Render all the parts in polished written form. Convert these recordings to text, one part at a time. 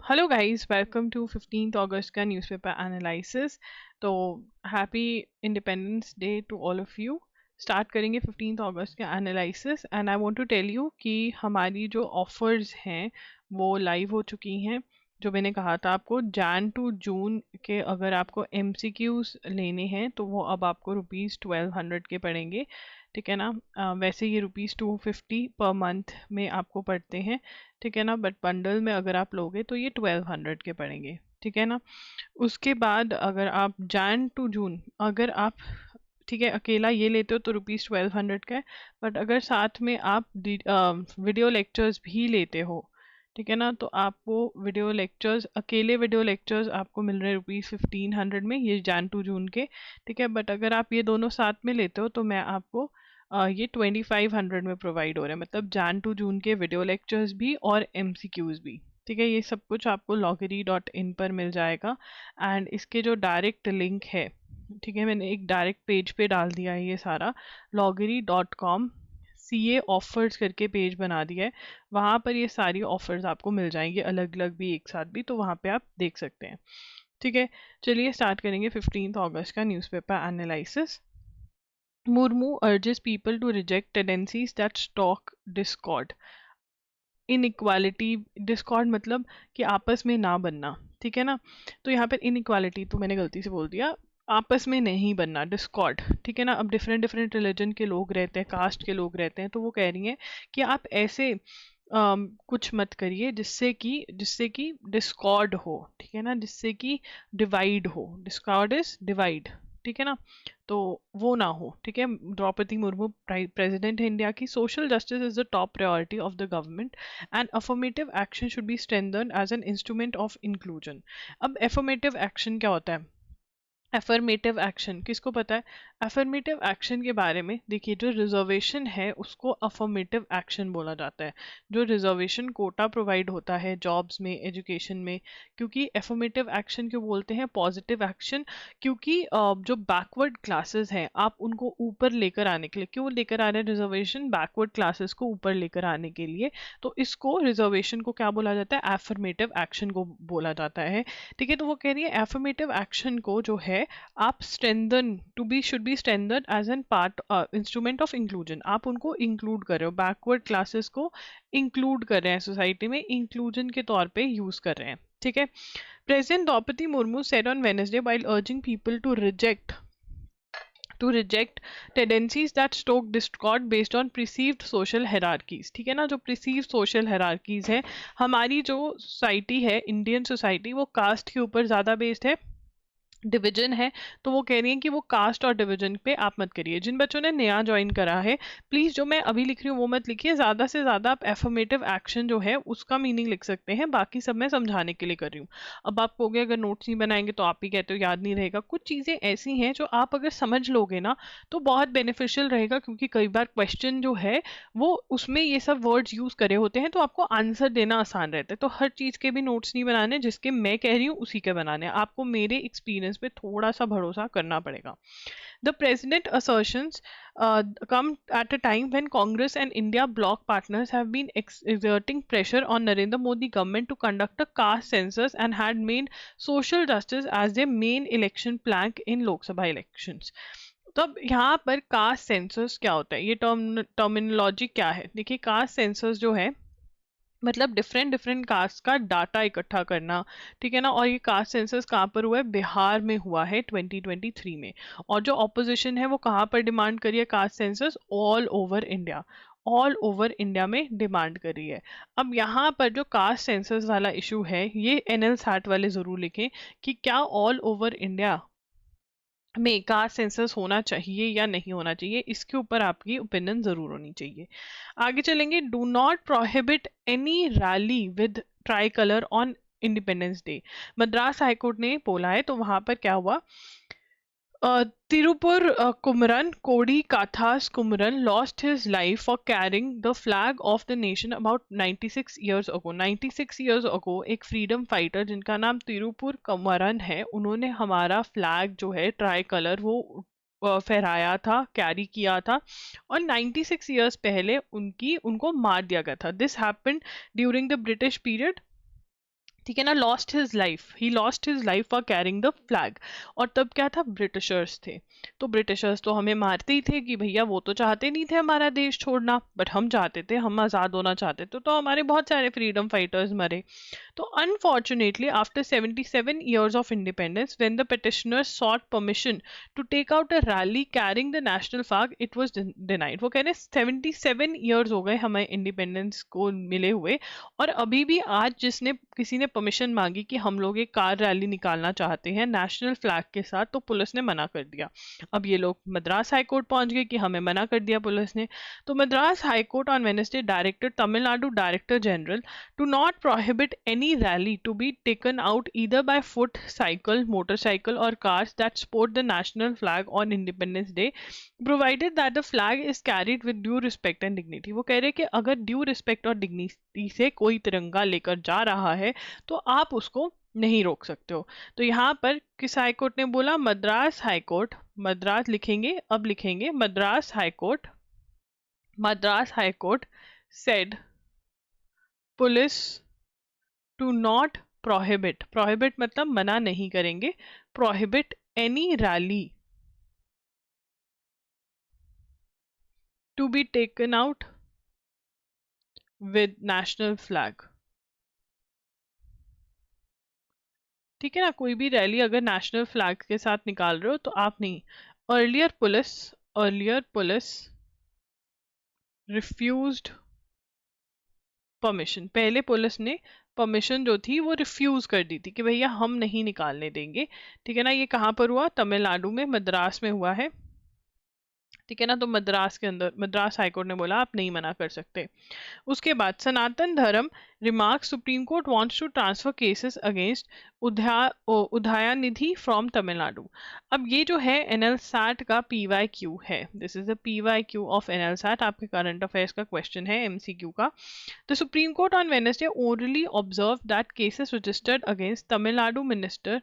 Hello guys, welcome to 15th अगस्त का newspaper analysis. तो happy independence day to all of you. Start करेंगे 15th अगस्त का analysis and I want to tell you कि हमारी जो ऑफर्स हैं वो लाइव हो चुकी हैं। जो मैंने कहा था आपको जैन टू जून के अगर आपको एमसीक्यूज लेने हैं तो वो अब आपको ₹1200 के पड़ेंगे। ठीक है ना। वैसे ये ₹250 पर मंथ में आपको पड़ते हैं। ठीक है ना, बट बंडल में अगर आप लोगे तो ये 1200 के पड़ेंगे। ठीक है ना। उसके बाद अगर आप जैन टू जून अगर आप ठीक है अकेला ये लेते हो तो ₹1200 का है। बट अगर साथ में आप वीडियो लेक्चर्स भी लेते हो, ठीक है ना, तो आपको वीडियो लेक्चर्स अकेले वीडियो लेक्चर्स आपको मिल रहे हैं ₹1500 में, ये जैन टू जून के। ठीक है, बट अगर आप ये दोनों साथ में लेते हो तो मैं आपको ये 2500 में प्रोवाइड हो रहा है, मतलब जैन टू जून के वीडियो लेक्चर्स भी और एमसीक्यूज भी। ठीक है, ये सब कुछ आपको loggery.in पर मिल जाएगा। एंड इसके जो डायरेक्ट लिंक है, ठीक है, मैंने एक डायरेक्ट पेज पे डाल दिया है ये सारा। loggery.com CA ऑफर्स करके पेज बना दिया है, वहाँ पर ये सारी ऑफर्स आपको मिल जाएंगी, अलग अलग भी एक साथ भी, तो वहाँ पे आप देख सकते हैं। ठीक है, चलिए स्टार्ट करेंगे 15th अगस्त का newspaper analysis. Murmu urges people to reject tendencies that stalk discord. Inequality, Discord मतलब कि आपस में ना बनना। ठीक है ना, तो यहाँ पर इनइक्वालिटी तो मैंने गलती से बोल दिया, आपस में नहीं बनना, डिस्कॉर्ड। ठीक है ना, अब डिफरेंट डिफरेंट रिलीजन के लोग रहते हैं, कास्ट के लोग रहते हैं, तो वो कह रही हैं कि आप ऐसे कुछ मत करिए जिससे कि डिस्कॉर्ड हो। ठीक है ना, जिससे कि डिवाइड हो, डिस्कॉर्ड इज डिवाइड। ठीक है ना, तो वो ना हो। ठीक है, द्रौपदी मुर्मू प्रेसिडेंट है इंडिया की। Social justice is the top priority of the government and affirmative action should be strengthened as an instrument of inclusion. अब अफर्मेटिव एक्शन क्या होता है? अफर्मेटिव एक्शन किसको पता है? अफर्मेटिव एक्शन के बारे में देखिए, जो रिजर्वेशन है उसको अफर्मेटिव एक्शन बोला जाता है। जो रिजर्वेशन कोटा प्रोवाइड होता है जॉब्स में, एजुकेशन में, क्योंकि अफर्मेटिव एक्शन क्यों बोलते हैं? पॉजिटिव एक्शन, क्योंकि जो बैकवर्ड क्लासेस हैं आप उनको ऊपर लेकर आने के लिए, क्यों लेकर आ रहे हैं रिजर्वेशन? बैकवर्ड क्लासेस को ऊपर लेकर आने के लिए। तो इसको रिजर्वेशन को क्या बोला जाता है? अफर्मेटिव एक्शन को बोला जाता है। ठीक है, तो वो कह रही है एफर्मेटिव एक्शन को जो है आप strengthen to be should be strengthen as an part instrument of inclusion. आप उनको इंक्लूड कर रहे हो, बैकवर्ड क्लासेस को इंक्लूड कर रहे हैं सोसाइटी में, इंक्लूजन के तौर पे यूज कर रहे हैं। ठीक है, president Droupadi Murmu said on Wednesday while urging people to reject tendencies that stoke discord based on perceived social hierarchies। ठीक है ना, जो perceived social hierarchies है, हमारी जो सोसाइटी है, इंडियन सोसाइटी, वो कास्ट के ऊपर ज़्यादा बेस्ड है, डिवीजन है। तो वो कह रही हैं कि वो कास्ट और डिवीजन पे आप मत करिए। जिन बच्चों ने नया ज्वाइन करा है, प्लीज जो मैं अभी लिख रही हूँ वो मत लिखिए, ज्यादा से ज्यादा आप एफर्मेटिव एक्शन जो है उसका मीनिंग लिख सकते हैं, बाकी सब मैं समझाने के लिए कर रही हूँ। अब आप कहोगे अगर नोट्स नहीं बनाएंगे तो आप ही कहते हो याद नहीं रहेगा। कुछ चीजें ऐसी हैं जो आप अगर समझ लोगे ना तो बहुत बेनिफिशियल रहेगा, क्योंकि कई बार क्वेश्चन जो है वो उसमें ये सब वर्ड्स यूज करे होते हैं, तो आपको आंसर देना आसान रहता है। तो हर चीज के भी नोट्स नहीं बनाने, जिसके मैं कह रही हूँ उसी के बनाने हैं। आपको मेरे एक्सपीरियंस पे थोड़ा सा भरोसा करना पड़ेगा। The president assertions come at a time when Congress and India bloc partners have been exerting pressure on Narendra Modi government to conduct a caste census and had made social justice as their main election plank in Lok Sabha elections। तो अब यहाँ पर caste census क्या होता है, ये terminology क्या है? देखिए, कास्ट सेंसस जो है मतलब डिफरेंट डिफरेंट कास्ट का डाटा इकट्ठा करना। ठीक है ना, और ये कास्ट सेंसस कहाँ पर हुआ है? बिहार में हुआ है 2023 में। और जो ऑपोजिशन है वो कहाँ पर डिमांड करी है caste census? All over India, all over India में डिमांड करी है। अब यहाँ पर जो कास्ट सेंसस वाला इशू है, ये एनएल सैट वाले जरूर लिखें कि क्या ऑल ओवर इंडिया में कास्ट सेंसस होना चाहिए या नहीं होना चाहिए, इसके ऊपर आपकी ओपिनियन जरूर होनी चाहिए। आगे चलेंगे। Do not prohibit any rally with try colour on independence day. Madras high court ने बोला है, तो वहां पर क्या हुआ? तिरुपुर कुमरन कोडी काथास Kumaran lost his life for carrying the flag of the nation about 96 years ago। 96 years ago एक फ्रीडम फाइटर जिनका नाम तिरुपुर कुमरन है, उन्होंने हमारा फ्लैग जो है ट्राई कलर वो फहराया था, कैरी किया था, और 96 इयर्स पहले उनको मार दिया गया था। This happened during the British period. ठीक है ना, lost his life, he lost his life for carrying the flag. और तब क्या था, ब्रिटिशर्स थे। तो ब्रिटिशर्स तो हमें मारते ही थे कि भैया वो तो चाहते नहीं थे हमारा देश छोड़ना, बट हम चाहते थे, हम आज़ाद होना चाहते थे, तो हमारे बहुत सारे फ्रीडम फाइटर्स मरे। तो unfortunately, after 77 years of independence, when the petitioners sought permission to take out a rally carrying the national flag, it was denied। वो कह रहे 77 years हो गए हमें इंडिपेंडेंस को मिले हुए, और अभी भी आज जिसने किसी ने परमिशन मांगी कि हम लोग एक कार रैली निकालना चाहते हैं नेशनल फ्लैग के साथ, तो पुलिस ने मना कर दिया। अब ये लोग मद्रास हाई कोर्ट पहुंच गए कि हमें मना कर दिया पुलिस ने। तो Madras high court on Wednesday directed Tamil Nadu director general to not prohibit any rally to be taken out either by foot, cycle, motorcycle or cars that sport the national flag on Independence Day, provided that the flag is carried with due respect and dignity। वो कह रहे कि अगर due respect और dignity से कोई तिरंगा लेकर जा रहा है तो आप उसको नहीं रोक सकते हो। तो यहाँ पर किस हाई कोर्ट ने बोला, मद्रास हाई कोर्ट, मद्रास लिखेंगे, अब लिखेंगे Madras high court, Madras high court said police to not prohibit, prohibit मतलब मना नहीं करेंगे, prohibit any rally to be taken out with national flag. ठीक है ना, कोई भी रैली अगर नेशनल फ्लैग के साथ निकाल रहे हो तो आप नहीं। अर्लियर पुलिस रिफ्यूज्ड परमिशन, पहले पुलिस ने परमिशन जो थी वो रिफ्यूज कर दी थी कि भैया हम नहीं निकालने देंगे। ठीक है ना, ये कहाँ पर हुआ, तमिलनाडु में, मद्रास में हुआ है। ठीक है ना, तो मद्रास के अंदर मद्रास हाईकोर्ट ने बोला आप नहीं मना कर सकते। उसके बाद Sanatan Dharma remark, Supreme Court wants to transfer cases against Udhayanidhi from Tamil Nadu. अब ये जो है एनएल सैट का PYQ है, this is the PYQ of NL SAT, आपके करंट अफेयर्स का क्वेश्चन है MCQ का। The supreme court on Wednesday orally observe that cases registered against Tamil Nadu minister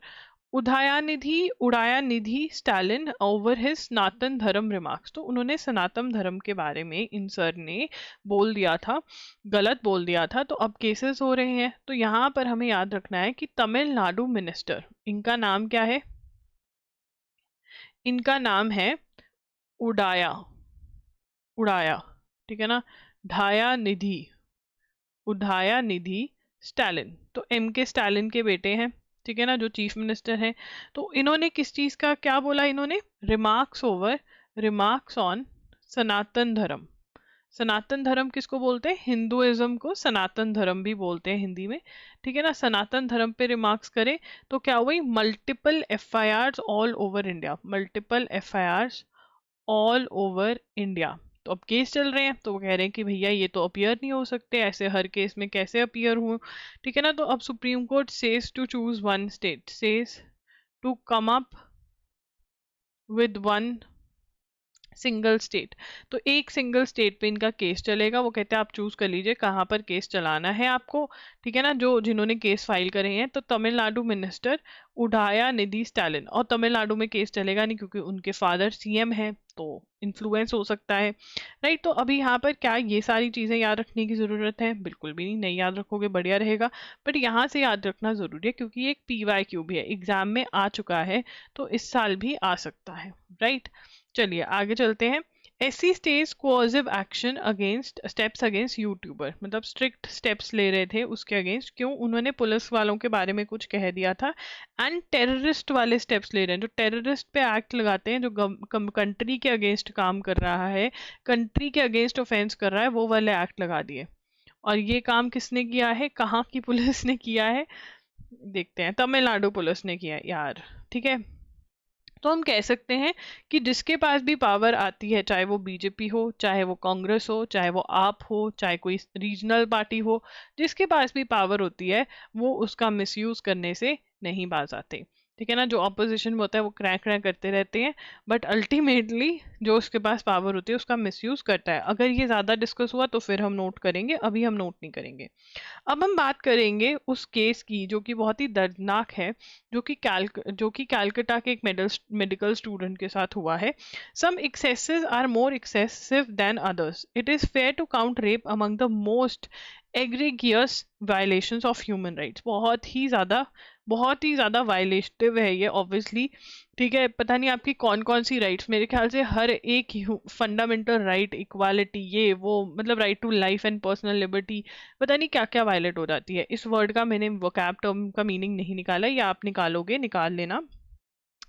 Udhayanidhi Stalin over his Sanatan Dharma remarks. तो उन्होंने सनातन धर्म के बारे में इन सर ने बोल दिया था, गलत बोल दिया था, तो अब केसेस हो रहे हैं। तो यहाँ पर हमें याद रखना है कि तमिलनाडु मिनिस्टर, इनका नाम क्या है, इनका नाम है उडाया, उड़ाया, ठीक है ना, ढाया निधि, उदया निधि स्टालिन, तो MK स्टालिन के बेटे हैं। ठीक है ना, जो चीफ मिनिस्टर हैं। तो इन्होंने किस चीज का क्या बोला, इन्होंने रिमार्क्स ऑन सनातन धर्म। सनातन धर्म किसको बोलते हैं, हिंदुइज्म को सनातन धर्म भी बोलते हैं हिंदी में। ठीक है ना, सनातन धर्म पे रिमार्क्स करें तो क्या हुई, multiple FIRs all over India, multiple FIRs all over India. तो अब केस चल रहे हैं, तो वो कह रहे हैं कि भैया ये तो अपीयर नहीं हो सकते, ऐसे हर केस में कैसे अपीयर हुए। ठीक है ना, तो अब supreme court says to choose one state, says to come up with one single state. तो एक सिंगल स्टेट पे इनका केस चलेगा। वो कहते हैं आप चूज कर लीजिए कहाँ पर केस चलाना है आपको। ठीक है ना, जो जिन्होंने केस फाइल करे हैं, तो तमिलनाडु मिनिस्टर उदयानिधि स्टालिन, और तमिलनाडु में केस चलेगा नहीं क्योंकि उनके फादर CM हैं, तो इन्फ्लुएंस हो सकता है, राइट। तो अभी यहाँ पर क्या ये सारी चीजें याद रखने की जरूरत है, बिल्कुल भी नहीं, नहीं याद रखोगे बढ़िया रहेगा, बट यहाँ से याद रखना जरूरी है क्योंकि एक PYQ भी है, एग्जाम में आ चुका है, तो इस साल भी आ सकता है, राइट। चलिए आगे चलते हैं। SC stage coercive action against steps against YouTuber, मतलब स्ट्रिक्ट स्टेप्स ले रहे थे उसके अगेंस्ट, क्यों, उन्होंने पुलिस वालों के बारे में कुछ कह दिया था। एंड टेररिस्ट वाले स्टेप्स ले रहे हैं, जो टेररिस्ट पे एक्ट लगाते हैं, जो कंट्री के अगेंस्ट काम कर रहा है, कंट्री के अगेंस्ट ऑफेंस कर रहा है, वो वाले एक्ट लगा दिए। और ये काम किसने किया है, कहाँ की पुलिस ने किया है, देखते हैं, तमिलनाडु पुलिस ने किया यार। ठीक है, तो हम कह सकते हैं कि जिसके पास भी पावर आती है, चाहे वो BJP हो, चाहे वो कांग्रेस हो, चाहे वो आप हो, चाहे कोई रीजनल पार्टी हो, जिसके पास भी पावर होती है वो उसका मिसयूज करने से नहीं बाज आते। ठीक है ना, जो ऑपोजिशन में होता है वो क्रैक क्रैक करते रहते हैं, बट अल्टीमेटली जो उसके पास पावर होती है उसका मिसयूज करता है। अगर ये ज्यादा डिस्कस हुआ तो फिर हम नोट करेंगे, अभी हम नोट नहीं करेंगे। अब हम बात करेंगे उस केस की जो कि बहुत ही दर्दनाक है, जो कि कैलकटा के एक मेडिकल स्टूडेंट के साथ हुआ है। Some excesses are more excessive than others, it is fair to count rape among the most egregious violations of human rights. बहुत ही ज्यादा वायलेटिव है ये ऑब्वियसली। ठीक है, पता नहीं आपकी कौन कौन सी राइट्स, मेरे ख्याल से हर एक फंडामेंटल राइट, इक्वालिटी, ये वो, मतलब right to life and personal liberty, पता नहीं क्या क्या वायलेट हो जाती है। इस वर्ड का मैंने वोकैब टर्म का मीनिंग नहीं निकाला, या आप निकालोगे, निकाल लेना।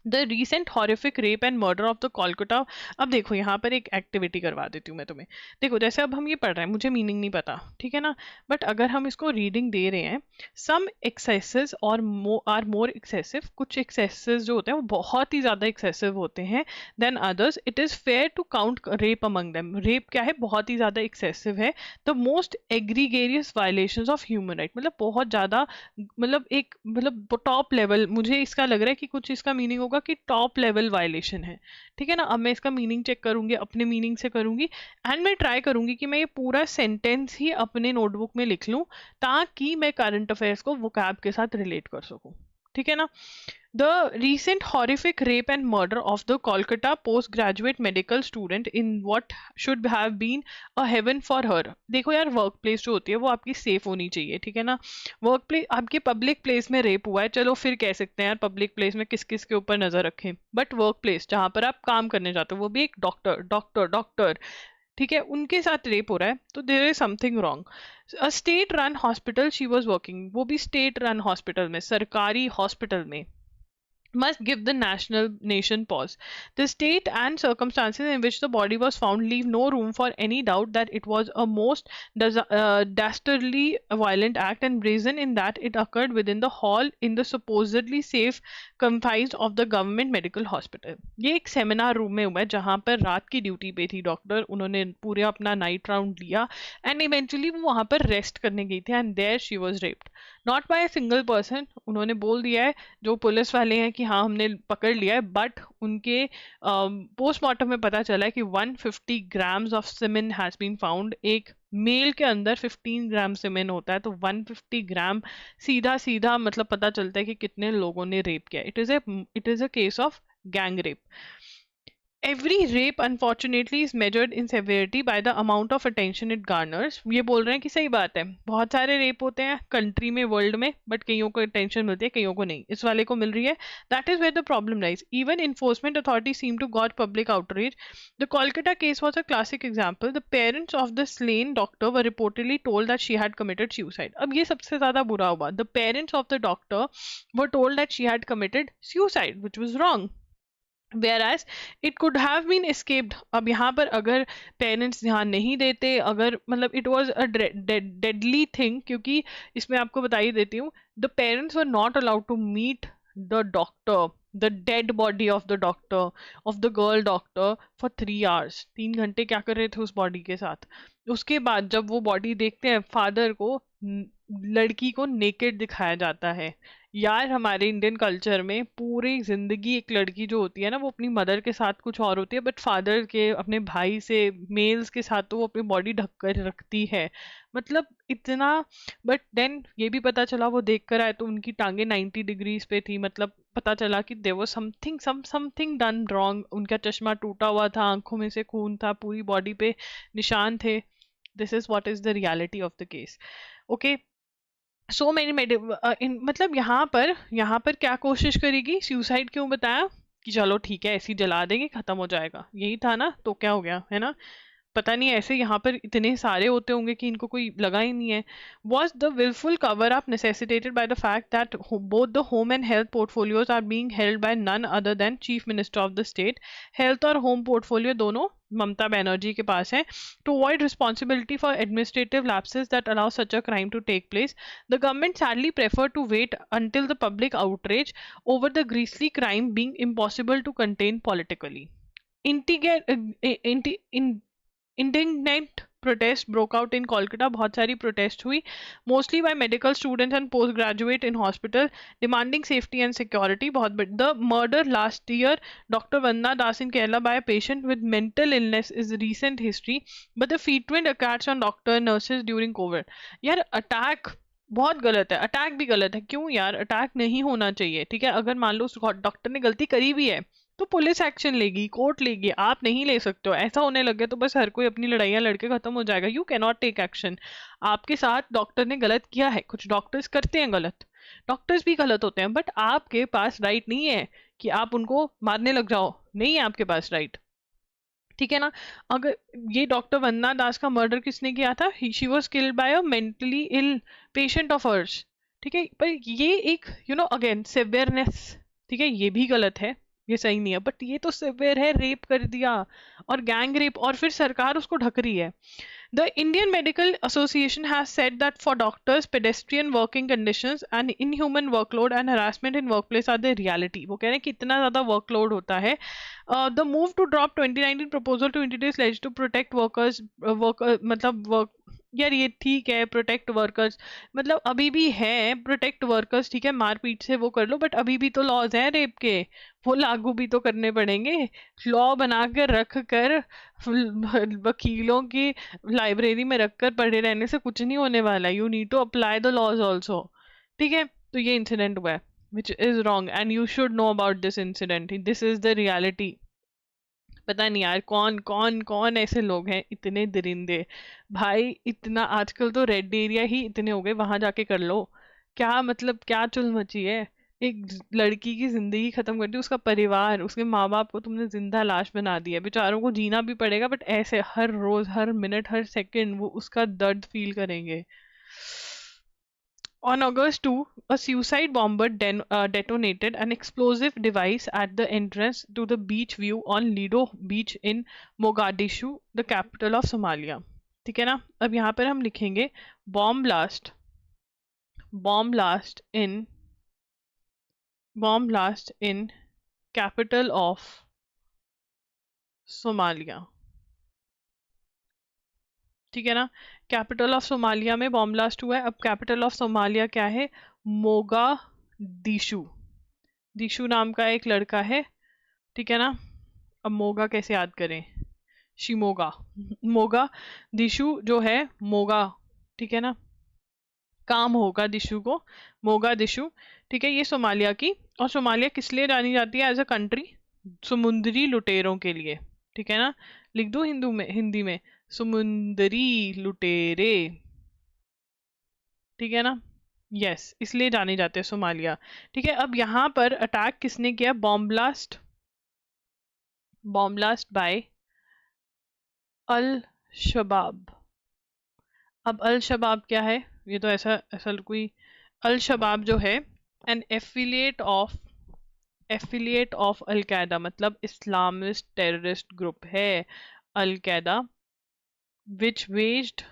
The recent horrific rape and murder of the Kolkata. अब देखो यहाँ पर एक एक्टिविटी करवा देती हूँ मैं तुम्हें। देखो जैसे अब हम ये पढ़ रहे हैं, मुझे मीनिंग नहीं पता, ठीक है ना, बट अगर हम इसको रीडिंग दे रहे हैं, सम एक्सेसेस और आर मोर एक्सेसिव, कुछ एक्सेसेस जो होते हैं वो बहुत ही ज्यादा एक्सेसिव होते हैं than others, it is fair to count rape among them. Rape क्या है, बहुत ही ज्यादा एक्सेसिव है। The most egregious violations of human right, मतलब बहुत ज्यादा, मतलब टॉप लेवल, मुझे इसका लग रहा है कि कुछ इसका मीनिंग होगा कि टॉप लेवल वायलेशन है। ठीक है ना, अब मैं इसका मीनिंग चेक करूंगी, अपने मीनिंग से करूंगी, एंड मैं ट्राई करूंगी कि मैं ये पूरा सेंटेंस ही अपने नोटबुक में लिख लूं, ताकि मैं करंट अफेयर्स को वोकैब के साथ रिलेट कर सकूं। ठीक है ना। The recent horrific rape and murder of the Kolkata postgraduate medical student in what should have been a heaven for her। देखो यार, वर्क प्लेस जो होती है वो आपकी सेफ होनी चाहिए, ठीक है ना। वर्क प्लेस आपके पब्लिक प्लेस में रेप हुआ है, चलो फिर कह सकते हैं यार पब्लिक प्लेस में किस किस के ऊपर नजर रखें, बट वर्क प्लेस जहां पर आप काम करने जाते हो, वो भी एक डॉक्टर, ठीक है, उनके साथ रेप हो रहा है, तो there is something wrong. A state run hospital she was working, वो भी स्टेट रन हॉस्पिटल में, सरकारी हॉस्पिटल में, must give the nation pause. The state and circumstances in which the body was found leave no room for any doubt that it was a most dastardly violent act, and brazen in that it occurred within the hall in the supposedly safe confines of the government medical hospital। ये एक seminar room में हुआ है जहां पर रात की duty पे थी डॉक्टर, उन्होंने पूरे अपना नाइट राउंड लिया, एंड इवेंचुअली वो वहां पर रेस्ट करने गई थी, and there she was raped not by a single person. उन्होंने बोल दिया है जो पुलिस वाले हैं कि हाँ हमने पकड़ लिया है, बट उनके पोस्टमार्टम में पता चला है कि 150 grams of semen has been found. एक मेल के अंदर 15 ग्राम सीमेन होता है, तो 150 ग्राम सीधा सीधा मतलब पता चलता है कि कितने लोगों ने रेप किया। It is a case of gang rape. Every rape unfortunately is measured in severity by the amount of attention it garners. ये बोल रहे हैं कि सही बात है, बहुत सारे रेप होते हैं कंट्री में, वर्ल्ड में, बट कईयों को अटेंशन मिलती है, कईयों को नहीं, इस वाले को मिल रही है। That is where the problem lies. Even enforcement authority seem to got public outreach. The Kolkata case was a classic example. The parents of the slain doctor were reportedly told that she had committed suicide. अब ये सबसे ज्यादा बुरा हुआ, the parents of the doctor were told that she had committed suicide, which was wrong, whereas it could have been escaped। अब यहाँ पर अगर पेरेंट्स ध्यान नहीं देते, अगर मतलब it was a deadly thing, क्योंकि इसमें आपको बता ही देती हूँ, the parents were not allowed to meet the doctor, the dead body of the doctor, of the girl doctor, for 3 hours। 3 घंटे क्या कर रहे थे उस बॉडी के साथ। उसके बाद जब वो बॉडी देखते हैं, फादर को लड़की को नेकेड दिखाया जाता है। यार हमारे इंडियन कल्चर में पूरी जिंदगी एक लड़की जो होती है ना, वो अपनी मदर के साथ कुछ और होती है, बट फादर के, अपने भाई से, मेल्स के साथ तो वो अपनी बॉडी ढक कर रखती है, मतलब इतना। बट देन ये भी पता चला, वो देख कर आए तो उनकी टांगे 90 डिग्रीज पे थी, मतलब पता चला कि there was something done wrong. उनका चश्मा टूटा हुआ था, आंखों में से खून था, पूरी बॉडी पे निशान थे। This is what is the reality of the case. Okay, so मैंने मतलब यहाँ पर क्या कोशिश करेगी, सुसाइड क्यों बताया कि चलो ठीक है ऐसे ही जला देंगे खत्म हो जाएगा, यही था ना, तो क्या हो गया है ना। पता नहीं ऐसे यहाँ पर इतने सारे होते होंगे कि इनको कोई लगा ही नहीं है। Was the willful cover up necessitated by the fact that both the home and health portfolios are being held by none other than Chief Minister of the state? Health और home portfolio दोनों ममता बनर्जी के पास है। To avoid responsibility for administrative lapses that allow such a crime to take place, the government sadly preferred to wait until the public outrage over the grisly crime being impossible to contain politically. Intige- uh, inti- in- Indignant protest broke out in Kolkata. बहुत सारी protest हुई, mostly by medical students and postgraduate in hospital, demanding safety and security. बहुत the murder last year, Dr. Vandana Das in Kerala by a patient with mental illness is recent history, but the frequent attacks on doctor nurses during COVID. यार attack बहुत गलत है, attack भी गलत है। क्यों यार, अटैक नहीं होना चाहिए, ठीक है। अगर मान लो उस डॉक्टर ने गलती करी भी है तो पुलिस एक्शन लेगी, कोर्ट लेगी, आप नहीं ले सकते हो। ऐसा होने लगे तो बस हर कोई अपनी लड़ाइयाँ लड़के खत्म हो जाएगा। You can not take action. आपके साथ डॉक्टर ने गलत किया है, कुछ डॉक्टर्स करते हैं गलत, डॉक्टर्स भी गलत होते हैं, बट आपके पास राइट नहीं है कि आप उनको मारने लग जाओ, नहीं है आपके पास राइट, ठीक है ना। अगर ये डॉक्टर वंदना दास का मर्डर किसने किया था, she was killed by a mentally ill patient of hers, ठीक है। पर ये एक अगेन सेवेयरनेस, ठीक है, ये भी गलत है, ये सही नहीं है, बट ये तो सेवेयर है, रेप कर दिया और गैंग रेप, और फिर सरकार उसको ढक रही है। The Indian Medical Association has said that for doctors, pedestrian working conditions and inhuman workload and harassment in workplace are the reality. वो कह रहे हैं कि इतना ज़्यादा workload होता है। The move to drop 2019 proposal to introduce legislation to protect workers, मतलब work, यार ये ठीक है, प्रोटेक्ट वर्कर्स, मतलब अभी भी है प्रोटेक्ट वर्कर्स, ठीक है, मारपीट से वो कर लो, बट अभी भी तो लॉज हैं रेप के, वो लागू भी तो करने पड़ेंगे। लॉ बना कर रख कर वकीलों की लाइब्रेरी में रखकर पढ़े रहने से कुछ नहीं होने वाला। You need to apply the laws also, ठीक है। तो ये इंसिडेंट हुआ है which is wrong and you should know about this incident, this is the reality. पता नहीं यार कौन कौन कौन ऐसे लोग हैं, इतने दरिंदे भाई, इतना आजकल तो रेड एरिया ही इतने हो गए, वहां जाके कर लो। क्या मतलब, क्या चुल मची है, एक लड़की की जिंदगी खत्म कर दी, उसका परिवार, उसके माँ बाप को तुमने जिंदा लाश बना दिया, बेचारों को जीना भी पड़ेगा, बट ऐसे हर रोज हर मिनट हर सेकंड वो उसका दर्द फील करेंगे। On August 2, a suicide bomber detonated an explosive device at the entrance to the beach view on Lido Beach in Mogadishu, the capital of Somalia. ठीक है ना। अब यहाँ पर हम लिखेंगे bomb blast in capital of Somalia, ठीक है ना। कैपिटल ऑफ सोमालिया में बॉम्ब ब्लास्ट हुआ है। अब कैपिटल ऑफ सोमालिया क्या है, मोगादिशु, दिशु नाम का एक लड़का है, ठीक है ना। अब मोगा कैसे याद करें, शिमोगा, मोगा दिशु जो है मोगा, ठीक है ना, काम होगा दिशु को, मोगा दिशु, ठीक है। ये सोमालिया की, और सोमालिया किस लिए जानी जाती है एज अ कंट्री, समुद्री लुटेरों के लिए, ठीक है ना। लिख दो हिंदी में समुद्री लुटेरे, ठीक है ना। यस, इसलिए जाने जाते हैं सोमालिया, ठीक है। अब यहाँ पर अटैक किसने किया, बॉम्ब ब्लास्ट बाय अल शबाब। अब अल शबाब क्या है, ये तो ऐसा असल कोई, अल शबाब जो है एन एफिलिएट ऑफ अल कायदा, मतलब इस्लामिस्ट टेररिस्ट ग्रुप है अल कायदा, which waged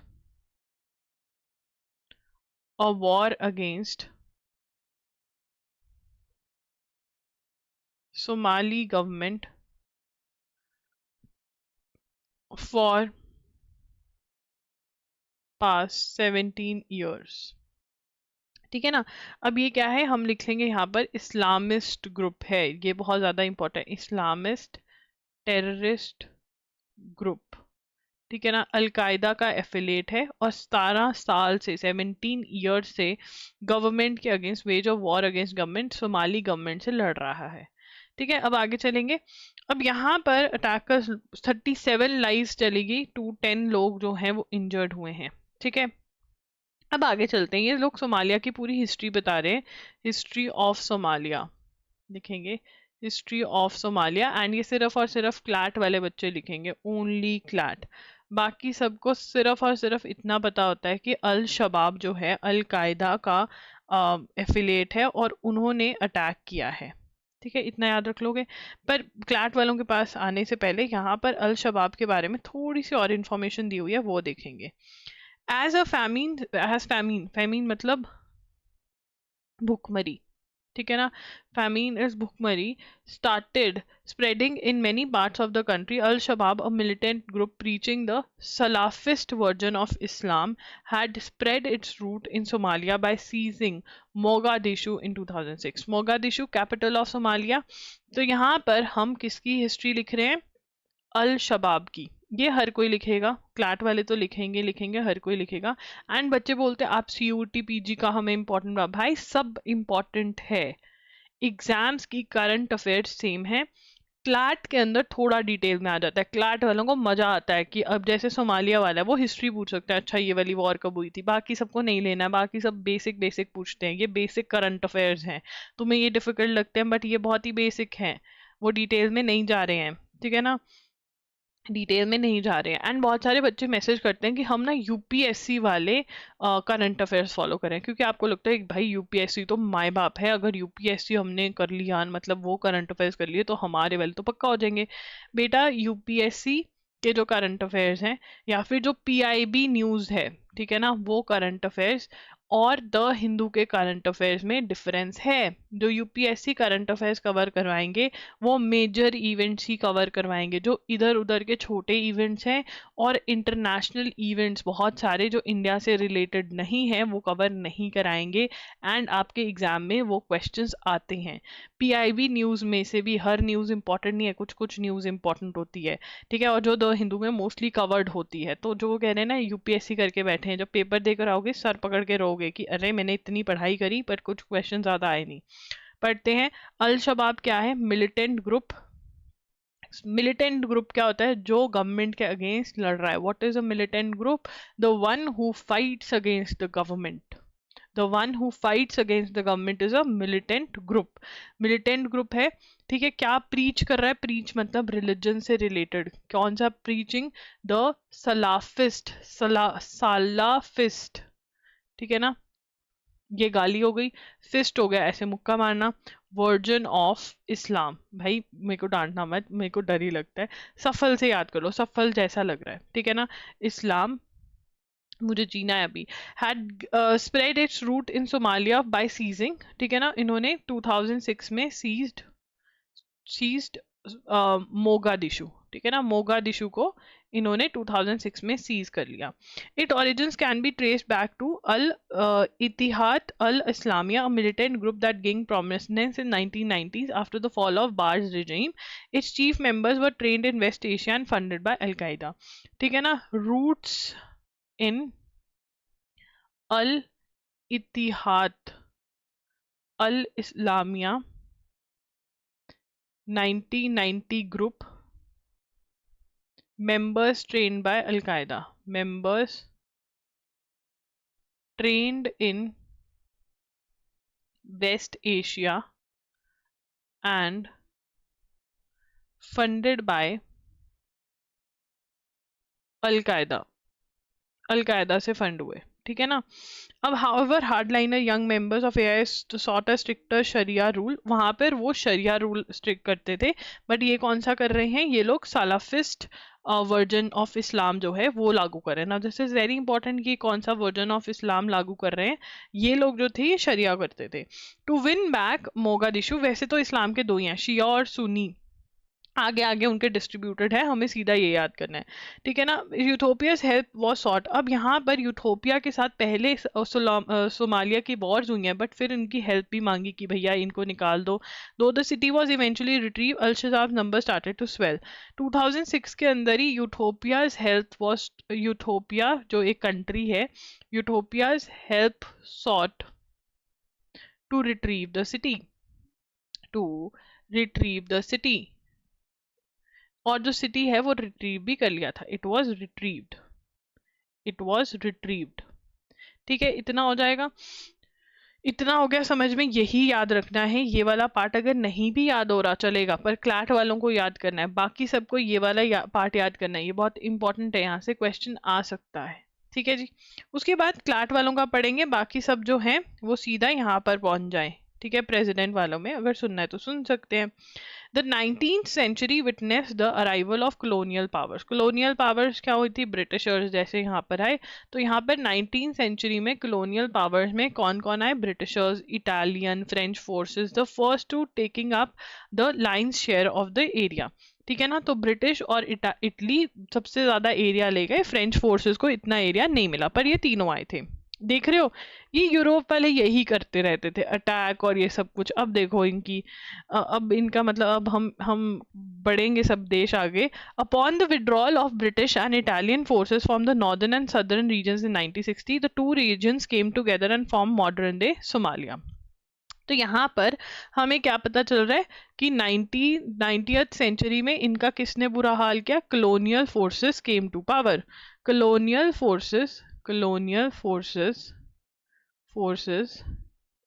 a war against Somali government for past 17 years, ठीक है ना। अब ये क्या है, हम लिख लेंगे यहाँ पर इस्लामिस्ट ग्रुप है, ये बहुत ज्यादा इंपॉर्टेंट, इस्लामिस्ट टेररिस्ट ग्रुप, ठीक है ना। अलकायदा का एफिलेट है और 17 साल से 17 ईयर्स से गवर्नमेंट के against ways of war against government, Somali government से लड़ रहा है, ठीक है। अब आगे चलेंगे। अब यहाँ पर अटैकर्स 37 लाइव्स चलेगी, 210 लोग जो हैं वो इंजर्ड हुए हैं, ठीक है। अब आगे चलते हैं, ये लोग सोमालिया की पूरी हिस्ट्री बता रहे हैं, हिस्ट्री ऑफ सोमालिया लिखेंगे, हिस्ट्री ऑफ सोमालिया, एंड ये सिर्फ और सिर्फ क्लैट वाले बच्चे लिखेंगे, ओनली क्लैट। बाकी सबको सिर्फ और सिर्फ इतना पता होता है कि अल शबाब जो है अल कायदा का एफिलिएट है और उन्होंने अटैक किया है, ठीक है, इतना याद रख लोगे। पर क्लैट वालों के पास आने से पहले यहाँ पर अल शबाब के बारे में थोड़ी सी और इन्फॉर्मेशन दी हुई है, वो देखेंगे। एज फैमीन मतलब भूखमरी, ठीक है ना, famine is भुखमरी started spreading in many parts of the country. Al-Shabaab, a militant group preaching the Salafist version of Islam, had spread its root in Somalia by seizing Mogadishu in 2006. Mogadishu, capital of Somalia. तो यहाँ पर हम किसकी history लिख रहे हैं? अल शबाब की। ये हर कोई लिखेगा, क्लैट वाले तो लिखेंगे, हर कोई लिखेगा। एंड बच्चे बोलते हैं आप CUT PG का हमें इंपॉर्टेंट, भाई सब इंपॉर्टेंट है, एग्जाम्स की करंट अफेयर्स सेम है, क्लैट के अंदर थोड़ा डिटेल में आ जाता है। क्लैट वालों को मजा आता है कि अब जैसे सोमालिया वाला है वो हिस्ट्री पूछ सकता है, अच्छा ये वाली वॉर कब हुई थी, बाकी सबको नहीं लेना है, बाकी सब बेसिक बेसिक पूछते हैं, ये बेसिक करंट अफेयर्स हैं। तुम्हें ये डिफिकल्ट लगते हैं बट ये बहुत ही बेसिक हैं, वो डिटेल में नहीं जा रहे हैं, ठीक है ना, डिटेल में नहीं जा रहे हैं। एंड बहुत सारे बच्चे मैसेज करते हैं कि हम ना UPSC वाले करंट अफेयर्स फॉलो करें, क्योंकि आपको लगता है कि भाई UPSC तो माए बाप है, अगर UPSC हमने कर लिया, मतलब वो करंट अफेयर्स कर लिए तो हमारे वाले तो पक्का हो जाएंगे। बेटा UPSC के जो करंट अफेयर्स हैं या फिर जो PIB न्यूज़ है, ठीक है ना, वो करंट अफेयर्स और द हिंदू के करंट अफेयर्स में डिफरेंस है। जो UPSC करंट अफेयर्स कवर करवाएंगे वो मेजर इवेंट्स ही कवर करवाएंगे, जो इधर उधर के छोटे इवेंट्स हैं और इंटरनेशनल इवेंट्स बहुत सारे जो इंडिया से रिलेटेड नहीं है वो कवर नहीं कराएंगे। एंड आपके एग्जाम में वो क्वेश्चंस आते हैं। PIB न्यूज़ में से भी हर न्यूज़ इंपॉर्टेंट नहीं है, कुछ कुछ न्यूज़ इंपॉर्टेंट होती है, ठीक है, और जो द हिंदू में मोस्टली कवर्ड होती है। तो जो कह रहे हैं ना UPSC करके बैठे हैं, जब पेपर देकर आओगे सर पकड़ के रहोगे कि अरे मैंने इतनी पढ़ाई करी पर कुछ क्वेश्चन ज़्यादा आए नहीं। पढ़ते हैं, अल शबाब क्या है? Militant group. मिलिटेंट ग्रुप क्या होता है? जो गवर्नमेंट के अगेंस्ट लड़ रहा है। What is a militant group? The one who fights against the government. The one who fights against the government is a militant group. Militant group है, ठीक है। क्या प्रीच कर रहा है? प्रीच मतलब रिलीजन से रिलेटेड। कौन सा प्रीचिंग? द सलाफिस्ट, सालाफिस्ट, ठीक है ना, ये गाली हो गई, फिस्ट हो गया ऐसे मुक्का मारना, वर्जन ऑफ इस्लाम। भाई मेरे को डांटना मत, मेरे को डर ही लगता है, सफल से याद कर लो, सफल जैसा लग रहा है, ठीक है ना। इस्लाम, मुझे जीना है अभी। Had spread its root in Somalia by seizing, ठीक है ना, इन्होंने 2006 में सीज्ड मोगादिशु, ठीक है ना, मोगादिशु को इन्होंने 2006 में सीज कर लिया। It origins can be traced back to al Ittihad al Islamiya, a militant group that gained prominence in 1990s after the fall of Barre's regime. Its chief members were trained in West Asia and funded by Al Qaeda, ठीक है ना। Roots in Al Ittihad al Islamia 1990 group, members trained by Al Qaeda, members trained in West Asia and funded by Al Qaeda, al Qaeda से fund हुए, ठीक है ना। अब however hardliner young members of AIS sought a stricter शरिया rule, वहां पर वो शरिया रूल स्ट्रिक्ट करते थे, बट ये कौन सा कर रहे हैं? ये लोग सालाफिस्ट वर्जन ऑफ इस्लाम जो है वो लागू कर रहे हैं ना। दिस इज वेरी इंपॉर्टेंट कि कौन सा वर्जन ऑफ इस्लाम लागू कर रहे हैं। ये लोग जो थे ये शरिया करते थे। टू विन बैक मोगादिशु, वैसे तो इस्लाम के दो ही हैं, शिया और सुन्नी, आगे आगे उनके डिस्ट्रीब्यूटेड है, हमें सीधा ये याद करना है, ठीक है ना। यूथोपियाज हेल्प वॉज सॉट, अब यहाँ पर यूथोपिया के साथ पहले सोमालिया की वॉर्स हुई हैं, बट फिर उनकी हेल्प भी मांगी कि भैया इनको निकाल दो। Though the city was eventually retrieve, al Shabaab number started to swell. 2006 के अंदर ही यूथोपियाज हेल्प वॉज, यूथोपिया जो एक कंट्री है, Ethiopia's help sought to retrieve the city, to retrieve the city, और जो सिटी है वो रिट्रीव भी कर लिया था। It was retrieved, it was retrieved, ठीक है। इतना हो जाएगा, इतना हो गया समझ में, यही याद रखना है। ये वाला पार्ट अगर नहीं भी याद हो रहा चलेगा, पर क्लैट वालों को याद करना है, बाकी सबको ये वाला पार्ट याद करना है, ये बहुत इंपॉर्टेंट है, यहाँ से क्वेश्चन आ सकता है, ठीक है जी। उसके बाद क्लैट वालों का पढ़ेंगे, बाकी सब जो है वो सीधा यहाँ पर पहुंच जाए, ठीक है, प्रेसिडेंट वालों में अगर सुनना है तो सुन सकते हैं। The 19th century witnessed the arrival of colonial powers। colonial powers क्या हुई थी? ब्रिटिशर्स जैसे यहाँ पर आए, तो यहाँ पर 19th century में colonial powers में कौन कौन आए? Britishers, Italian, French forces, the first to taking up the lion's share of the area. ठीक है ना, तो ब्रिटिश और इटली सबसे ज्यादा एरिया ले गए, फ्रेंच फोर्सेस को इतना एरिया नहीं मिला, पर ये तीनों आए थे। देख रहे हो, ये यूरोप वाले यही करते रहते थे, अटैक और ये सब कुछ। अब देखो इनकी अब इनका मतलब अब हम बढ़ेंगे सब देश आगे। Upon the withdrawal of British and Italian forces from the northern and southern regions in 1960 the two regions came together and form modern day Somalia. तो यहाँ पर हमें क्या पता चल रहा है कि 90th सेंचुरी में इनका किसने बुरा हाल किया? Colonial forces came to power. Colonial forces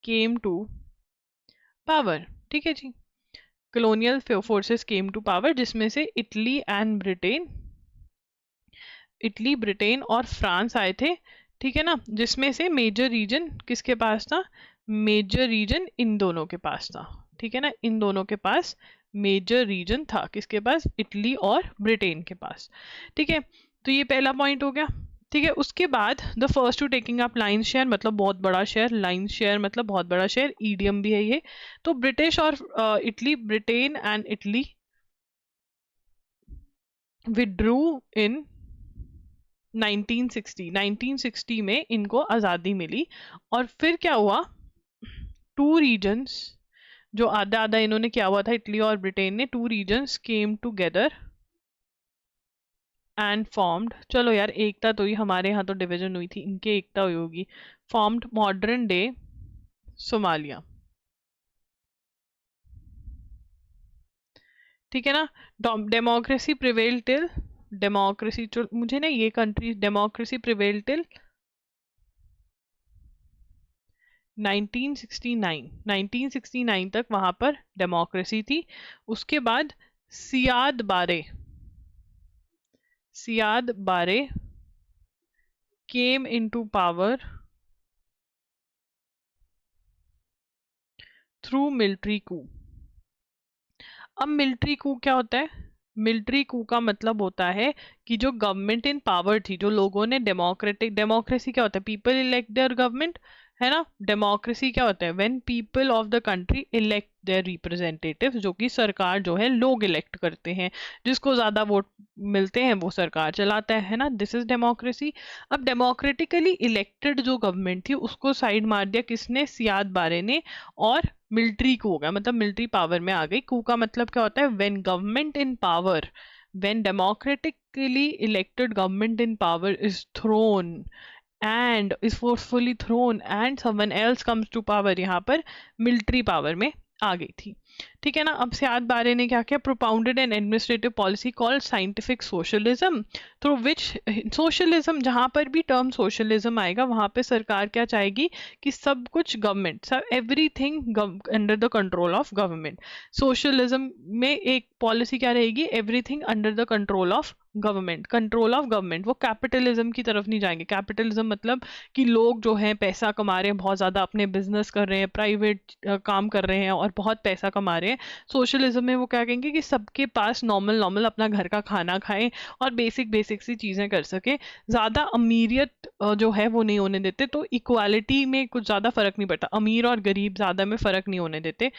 came to power. ठीक है जी, colonial forces came to power, जिसमें से इटली, ब्रिटेन और फ्रांस आए थे। ठीक है ना, जिसमें से मेजर रीजन किसके पास था? मेजर रीजन इन दोनों के पास था। ठीक है ना, इन दोनों के पास मेजर रीजन था, किसके पास? इटली और ब्रिटेन के पास। ठीक है, तो ये पहला पॉइंट हो गया। ठीक है, उसके बाद the first to taking up lion share मतलब बहुत बड़ा शेयर, लाइन शेयर मतलब बहुत बड़ा शेयर, ईडियम भी है ये। तो ब्रिटिश और Italy, Britain and Italy withdrew in 1960 में इनको आज़ादी मिली। और फिर क्या हुआ? टू रीजन्स जो आधा आधा इन्होंने क्या हुआ था, इटली और ब्रिटेन ने, to regions came together and formed, चलो यार एकता तो ही, हमारे यहाँ तो डिवीजन हुई थी, इनके एकता हुई होगी, फॉर्म्ड मॉडर्न डे सोमालिया। ठीक है ना, डेमोक्रेसी प्रिवेल टिल, डेमोक्रेसी मुझे ना ये कंट्री, डेमोक्रेसी प्रिवेल टिल 1969 तक वहां पर डेमोक्रेसी थी। उसके बाद सियाद बारे came into power through military कू। अब मिलिट्री कू क्या होता है? मिलिट्री कू का मतलब होता है कि जो गवर्नमेंट इन पावर थी, जो लोगों ने डेमोक्रेसी क्या होता है? पीपल इलेक्ट देयर गवर्नमेंट, है ना। डेमोक्रेसी क्या होता है? When people of the country elect their representatives, जो कि सरकार जो है लोग इलेक्ट करते हैं, जिसको ज्यादा वोट मिलते हैं वो सरकार चलाता है ना, दिस इज डेमोक्रेसी। अब डेमोक्रेटिकली इलेक्टेड जो गवर्नमेंट थी उसको साइड मार दिया किसने? सियाद बारे ने, और मिलिट्री कू हो गया, मतलब मिलिट्री पावर में आ गई। कू का मतलब क्या होता है? When government in power, when democratically elected government in power is thrown and is forcefully thrown and someone else comes to power, यहाँ पर मिलिट्री पावर में आ गई थी। ठीक है ना, अब सियाद बारे ने क्या किया? Propounded N administrative policy called scientific socialism, through which socialism, जहां पर भी टर्म सोशलिज्म आएगा वहां पे सरकार क्या चाहेगी? कि सब कुछ गवर्नमेंट, सब everything under the control of government. Socialism में एक पॉलिसी क्या रहेगी? Everything under the control of government, control of government. वो कैपिटलिज्म की तरफ नहीं जाएंगे। कैपिटलिज्म मतलब कि लोग जो हैं पैसा कमा रहे हैं बहुत ज्यादा, अपने बिजनेस कर रहे हैं, प्राइवेट काम कर रहे हैं और बहुत पैसा कमा रहे हैं। सोशलिज्म में वो क्या कहेंगे कि सबके पास नॉर्मल अपना घर का खाना खाएं और बेसिक सी चीजें कर सके, ज्यादा अमीरियत जो है वो नहीं होने देते। तो इक्वालिटी में कुछ ज्यादा फर्क नहीं पड़ता, अमीर और गरीब ज्यादा में फर्क नहीं होने देते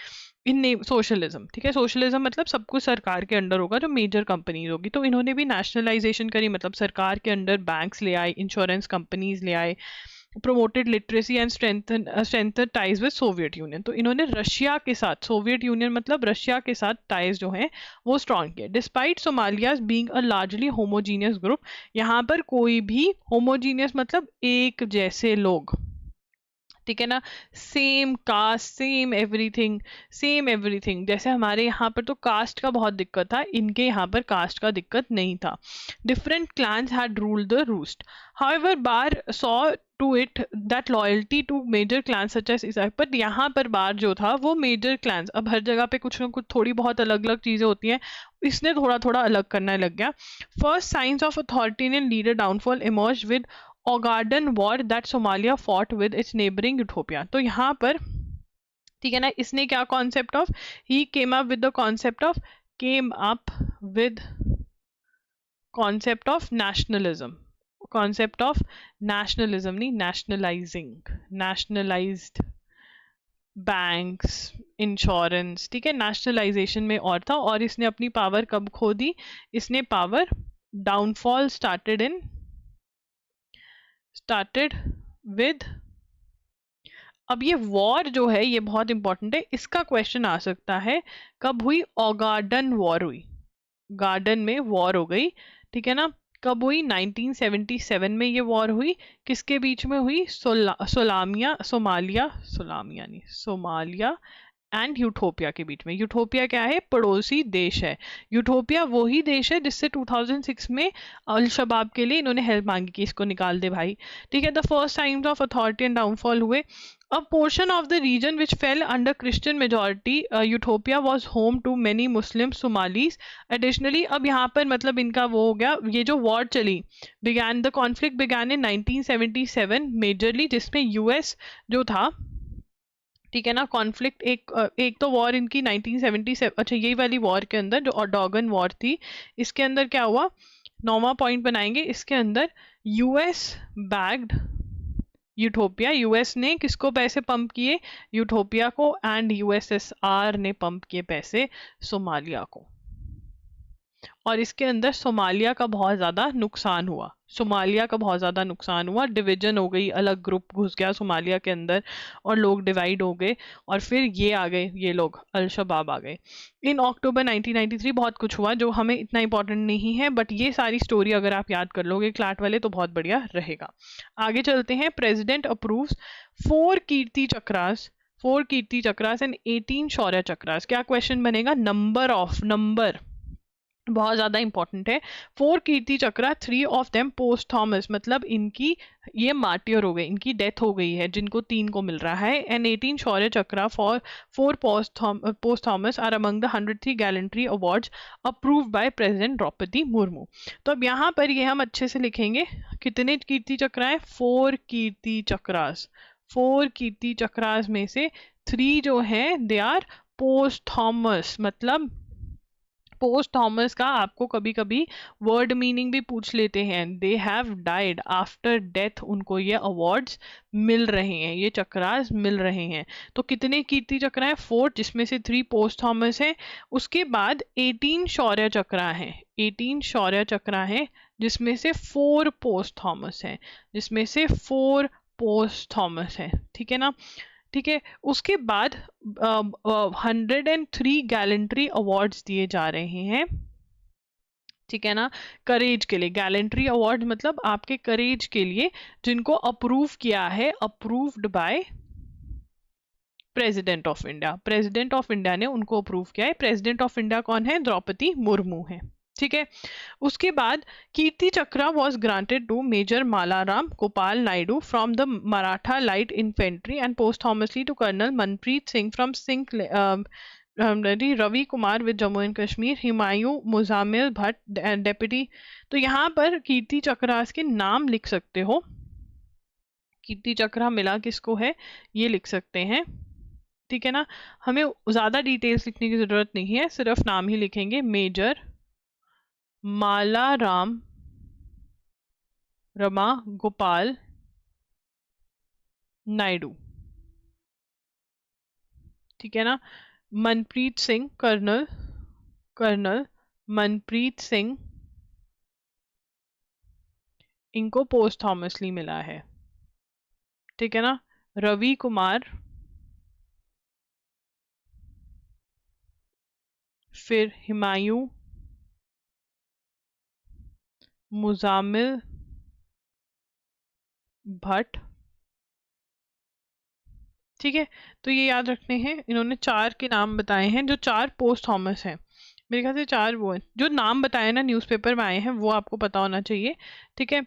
इन सोशलिज्म। ठीक है, सोशलिज्म मतलब सब कुछ सरकार के अंडर होगा, जो मेजर कंपनीज होगी। तो इन्होंने भी नेशनलाइजेशन करी, मतलब सरकार के अंडर बैंक्स ले आए, इंश्योरेंस कंपनीज ले आए, promoted literacy and strengthened ties with Soviet union. तो इन्होंने रशिया के साथ, सोवियत यूनियन मतलब रशिया के साथ टाइज जो हैं वो स्ट्रॉन्ग किए। Despite Somalia's being a largely homogeneous group, यहाँ पर कोई भी होमोजीनियस मतलब एक जैसे लोग, ठीक है ना, सेम कास्ट, सेम एवरीथिंग। जैसे हमारे यहाँ पर तो कास्ट का बहुत दिक्कत था, इनके यहाँ पर कास्ट का दिक्कत नहीं था। Different clans had ruled the roost, however Barre saw to it that loyalty to major clans such as ईसाई। पर यहाँ पर बार जो था वो मेजर क्लैंस, अब हर जगह पे कुछ ना कुछ थोड़ी बहुत अलग अलग चीजें होती हैं, इसने थोड़ा अलग करने लग गया। First science of authoritarian leader downfall emerge with Ogaden war that Somalia fought with its neighboring Ethiopia। तो यहाँ पर ठीक है ना। इसने क्या concept of, he came up with the concept of, came up with concept of nationalism, concept of nationalism नहीं, नेशनलाइजिंग, nationalised banks, insurance, ठीक है, नेशनलाइजेशन में और था। और इसने अपनी पावर कब खो दी, इसने पावर, डाउनफॉल स्टार्टेड विद, अब ये वॉर जो है ये बहुत इंपॉर्टेंट है, इसका क्वेश्चन आ सकता है, कब हुई, गार्डन वॉर हुई, गार्डन में वॉर हो गई, ठीक है ना। कब हुई, 1977 में ये वॉर हुई, किसके बीच में हुई, सोमालिया नहीं, सोमालिया एंड यूटोपिया के बीच में। यूटोपिया क्या है, पड़ोसी देश है। यूटोपिया वही देश है जिससे 2006 में अल शबाब के लिए इन्होंने हेल्प मांगी कि इसको निकाल दे भाई, ठीक है। The first times of authority and downfall हुए। A portion of the region which fell under Christian majority, Utopia was home to many Muslim Somalis. Additionally, अब यहाँ पर मतलब इनका वो हो गया, ये जो वॉर चली, the conflict began in 1977 majorly, जिसमें US जो था, ठीक है ना, कॉन्फ्लिक्ट एक तो वॉर इनकी 1977, अच्छा यही वाली वॉर के अंदर जो डॉगन वॉर थी, इसके अंदर क्या हुआ, 9वां पॉइंट बनाएंगे, इसके अंदर यूएस बैग्ड यूटोपिया, यूएस ने किसको पैसे पंप किए, यूटोपिया को, एंड यूएसएसआर ने पंप किए पैसे सोमालिया को। और इसके अंदर सोमालिया का बहुत ज़्यादा नुकसान हुआ, सोमालिया का बहुत ज़्यादा नुकसान हुआ, डिवीजन हो गई, अलग ग्रुप घुस गया सोमालिया के अंदर और लोग डिवाइड हो गए, और फिर ये आ गए, ये लोग अल शबाब आ गए। इन अक्टूबर 1993 बहुत कुछ हुआ जो हमें इतना इंपॉर्टेंट नहीं है, बट ये सारी स्टोरी अगर आप याद कर लोगे क्लाट वाले तो बहुत बढ़िया रहेगा। आगे चलते हैं। President approves 4 Kirti chakras, 4 Kirti chakras and 18 शौर्य चक्रास। क्या क्वेश्चन बनेगा, नंबर ऑफ, नंबर बहुत ज्यादा इंपॉर्टेंट है। 4 कीर्ति चक्रा, 3 ऑफ देम पोस्ट थॉमस, मतलब इनकी ये मार्टियर हो गए, इनकी डेथ हो गई है, जिनको 3 को मिल रहा है। And 18 Shaurya Chakra for 4 posthumous are among the 103 gallantry awards approved by president Droupadi Murmu. तो अब यहाँ पर ये हम अच्छे से लिखेंगे, कितने कीर्ति चक्रा है, 4 कीर्ति चक्रास, 4 कीर्ति चक्रास में से 3 जो है दे आर पोस्ट थॉमस, मतलब पोस्ट थॉमस का आपको कभी कभी वर्ड मीनिंग भी पूछ लेते हैं, they have died, after death उनको ये अवार्ड्स मिल रहे हैं, ये चक्रास मिल रहे हैं। तो कितने कीर्ति चक्र हैं, 4, जिसमें से 3 पोस्ट थॉमस है। उसके बाद 18 शौर्य चक्रा है, 18 शौर्य चक्रा है जिसमेे से 4 पोस्ट थॉमस है, जिसमें से 4 पोस्ट थॉमस है, ठीक है ना। ठीक है, उसके बाद 103 गैलेंट्री अवार्ड्स दिए जा रहे हैं, ठीक है ना, करेज के लिए। गैलेंट्री अवार्ड मतलब आपके करेज के लिए, जिनको अप्रूव किया है, approved by president of India, president of India ने उनको अप्रूव किया है। प्रेसिडेंट ऑफ इंडिया कौन है, द्रौपदी मुर्मू है, ठीक है। उसके बाद Kirti Chakra was granted to Major Malaram Gopal Naidu from the Maratha Light Infantry and posthumously to Colonel Manpreet Singh from Ravi Kumar with Jammu and Kashmir, Humayun Muzamil Bhat deputy. तो यहाँ पर कीर्ति चक्रास के नाम लिख सकते हो, कीर्ति चक्रा मिला किसको है ये लिख सकते हैं, ठीक है ना। हमें ज्यादा डिटेल्स लिखने की जरूरत नहीं है, सिर्फ नाम ही लिखेंगे, मेजर मालाराम रमा गोपाल नायडू, ठीक है ना। मनप्रीत सिंह, कर्नल मनप्रीत सिंह, इनको पोस्ट थॉमसली मिला है, ठीक है ना। रवि कुमार, फिर हिमायू मुजामिल भट्ट, ठीक है। तो ये याद रखने हैं, इन्होंने 4 के नाम बताए हैं, जो 4 पोस्ट थॉमस हैं, मेरे ख्याल से 4 वो हैं जो नाम बताए ना न्यूज़पेपर में आए हैं, वो आपको पता होना चाहिए, ठीक है।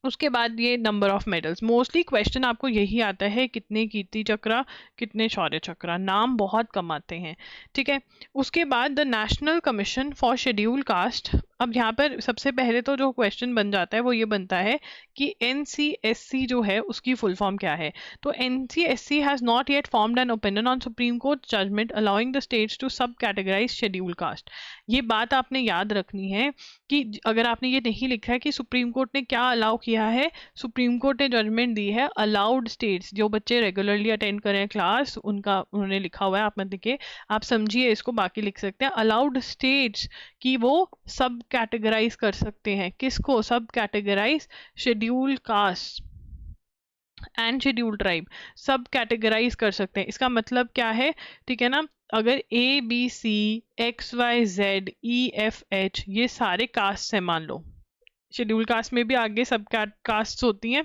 उसके बाद ये number of medals, mostly question आपको यही आता है, कितने कीर्ति चक्रा, कितने शौर्य चक्रा, नाम बहुत कम आते हैं, ठीक है। उसके बाद the national commission for schedule caste अब यहाँ पर सबसे पहले तो जो क्वेश्चन बन जाता है वो ये बनता है कि NCSC जो है उसकी फुल फॉर्म क्या है। तो NCSC has not yet formed an opinion on supreme court judgment allowing the states to subcategorize schedule caste. ये बात आपने याद रखनी है कि अगर आपने ये नहीं लिखा है कि सुप्रीम कोर्ट ने क्या अलाउ किया है, सुप्रीम कोर्ट ने जजमेंट दी है अलाउड स्टेट्स, जो बच्चे रेगुलरली अटेंड करें क्लास उनका उन्होंने लिखा हुआ है, आप मत लिखिए, आप समझिए इसको, बाकी लिख सकते हैं अलाउड स्टेट्स कि वो सब कैटेगराइज कर सकते हैं। किसको subcategorize? Schedule caste and schedule tribe subcategorize कर सकते हैं। इसका मतलब क्या है, ठीक है ना, अगर ABCXYZEFH ये सारे कास्ट है, मान लो शेड्यूल कास्ट में भी आगे सब कास्ट होती हैं,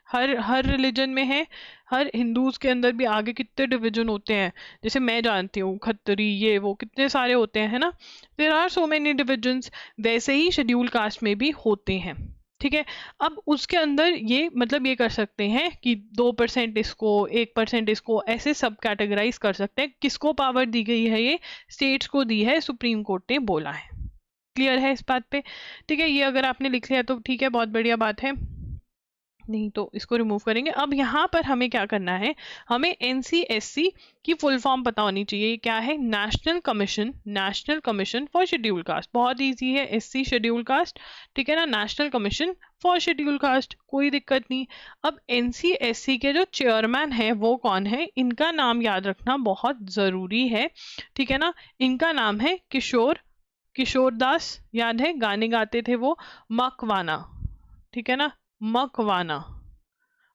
हर रिलीजन में है, हर हिंदूज के अंदर भी आगे कितने डिवीजन होते हैं, जैसे मैं जानती हूँ खत्तरी ये वो कितने सारे होते हैं, है ना, there are so many divisions, वैसे ही शेड्यूल कास्ट में भी होते हैं, ठीक है। अब उसके अंदर ये मतलब ये कर सकते हैं कि 2% इसको 1% इसको, ऐसे सब कैटेगराइज कर सकते हैं। किसको पावर दी गई है? ये स्टेट्स को दी है, सुप्रीम कोर्ट ने बोला है। क्लियर है इस बात पे? ठीक है, ये अगर आपने लिख लिया तो ठीक है, बहुत बढ़िया बात है, नहीं तो इसको रिमूव करेंगे। अब यहाँ पर हमें क्या करना है, हमें NCSC की फुल फॉर्म पता होनी चाहिए, क्या है? National commission for schedule caste. बहुत इजी है, SC शेड्यूल कास्ट, ठीक है ना, national commission for schedule caste, कोई दिक्कत नहीं। अब NCSC के जो चेयरमैन है वो कौन है, इनका नाम याद रखना बहुत जरूरी है, ठीक है ना। इनका नाम है किशोर दास, याद है गाने गाते थे वो, मकवाना, ठीक है ना, मकवाना,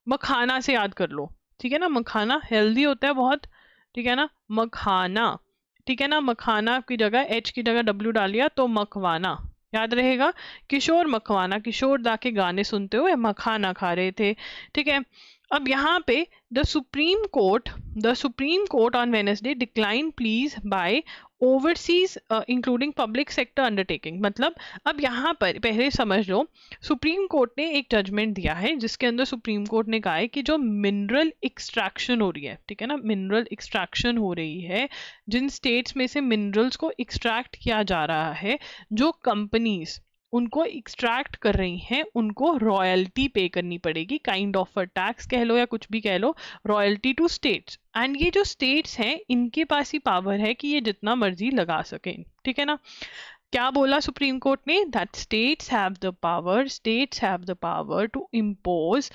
मखाना से याद कर लो, ठीक है ना, मखाना हेल्दी होता है बहुत, ठीक है ना, मखाना, ठीक है ना, मखाना की जगह H की जगह W डालिया तो मकवाना, याद रहेगा। किशोर मकवाना, किशोर दा के गाने सुनते हुए मखाना खा रहे थे, ठीक है। अब यहाँ पे the supreme court on Wednesday decline please by overseas including public sector undertaking. मतलब अब यहाँ पर पहले समझ लो, सुप्रीम कोर्ट ने एक जजमेंट दिया है जिसके अंदर सुप्रीम कोर्ट ने कहा है कि जो मिनरल एक्सट्रैक्शन हो रही है, ठीक है ना, मिनरल एक्सट्रैक्शन हो रही है, जिन स्टेट्स में से मिनरल्स को एक्सट्रैक्ट किया जा रहा है, जो कंपनीज उनको एक्सट्रैक्ट कर रही हैं उनको रॉयल्टी पे करनी पड़ेगी, काइंड ऑफ अ टैक्स कह लो या कुछ भी कह लो, रॉयल्टी टू स्टेट्स। एंड ये जो स्टेट्स हैं इनके पास ही पावर है कि ये जितना मर्जी लगा सकें, ठीक है ना। क्या बोला सुप्रीम कोर्ट ने? That states have the power to impose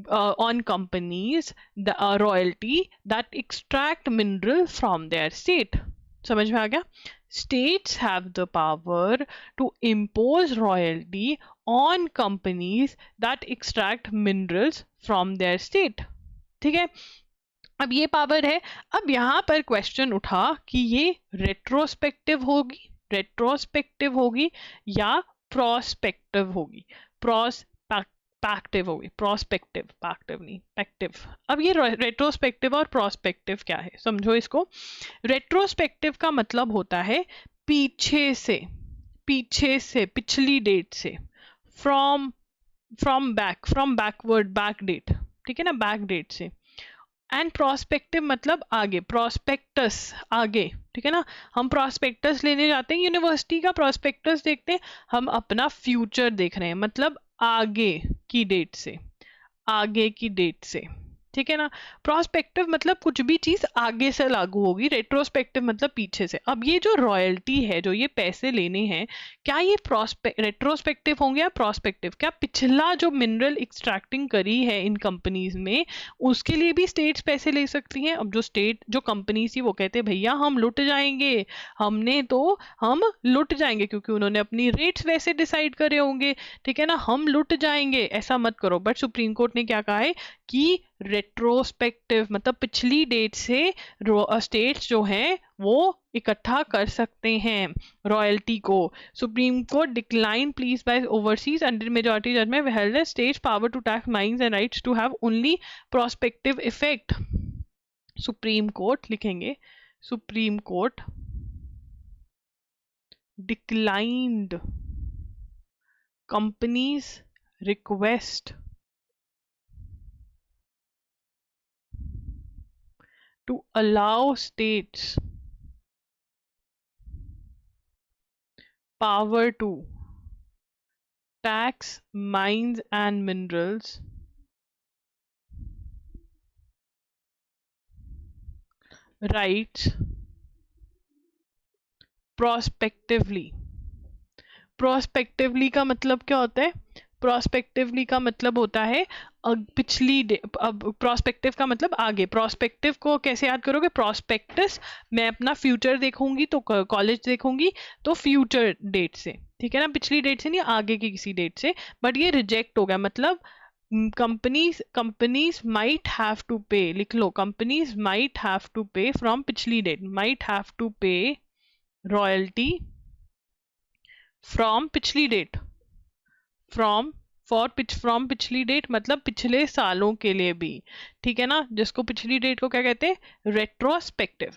on companies the royalty that extract mineral from their state. समझ में आ गया? States have the power to impose royalty on companies that extract minerals from their state, ठीक है। अब ये power है। अब यहाँ पर क्वेश्चन उठा कि ये रेट्रोस्पेक्टिव होगी या प्रोस्पेक्टिव होगी, पैक्टिव होगी, पैक्टिव नहीं, पैक्टिव। अब ये रेट्रोस्पेक्टिव और प्रोस्पेक्टिव क्या है, समझो इसको। रेट्रोस्पेक्टिव का मतलब होता है पीछे से, पिछली डेट से, फ्रॉम बैकवर्ड, बैक डेट, ठीक है ना, बैक डेट से। एंड प्रोस्पेक्टिव मतलब आगे, प्रोस्पेक्टस आगे, ठीक है ना। हम प्रोस्पेक्टस लेने जाते हैं, यूनिवर्सिटी का प्रोस्पेक्टस देखते हैं, हम अपना फ्यूचर देख रहे हैं, मतलब आगे की डेट से, ठीक है ना। प्रोस्पेक्टिव मतलब कुछ भी चीज आगे से लागू होगी, रेट्रोस्पेक्टिव मतलब पीछे से। अब ये जो रॉयल्टी है, जो ये पैसे लेने हैं, क्या ये रेट्रोस्पेक्टिव होंगे या प्रोस्पेक्टिव? क्या पिछला जो मिनरल एक्सट्रैक्टिंग करी है इन कंपनीज में, उसके लिए भी स्टेट्स पैसे ले सकती हैं? अब जो कंपनीज थी वो कहते भैया हम लुट जाएंगे, हम लुट जाएंगे क्योंकि उन्होंने अपनी रेट्स वैसे डिसाइड करे होंगे, ठीक है ना, हम लुट जाएंगे, ऐसा मत करो। बट सुप्रीम कोर्ट ने क्या कहा है कि रेट्रोस्पेक्टिव मतलब पिछली डेट से स्टेट्स जो हैं वो इकट्ठा कर सकते हैं रॉयल्टी को। Supreme Court decline please by overseas under majority judgment held the states power to tax mines and rights to have only prospective effect. Supreme Court लिखेंगे, Supreme Court declined companies request to allow states power to tax mines and minerals rights prospectively. Prospectively का मतलब क्या होता है? Prospectively का मतलब होता है अब प्रोस्पेक्टिव का मतलब आगे. प्रोस्पेक्टिव को कैसे याद करोगे? प्रोस्पेक्टस, मैं अपना फ्यूचर देखूंगी तो कॉलेज देखूंगी तो फ्यूचर डेट से, ठीक है ना, पिछली डेट से नहीं, आगे की किसी डेट से. बट ये रिजेक्ट हो गया, मतलब कंपनीज माइट हैव टू पे, लिख लो, कंपनीज माइट हैव टू पे फ्रॉम पिछली डेट, माइट हैव टू पे रॉयल्टी फ्रॉम पिछली डेट, फ्रॉम फ्रॉम पिछली डेट मतलब पिछले सालों के लिए भी, ठीक है ना, जिसको पिछली डेट को क्या कहते हैं? रेट्रोस्पेक्टिव.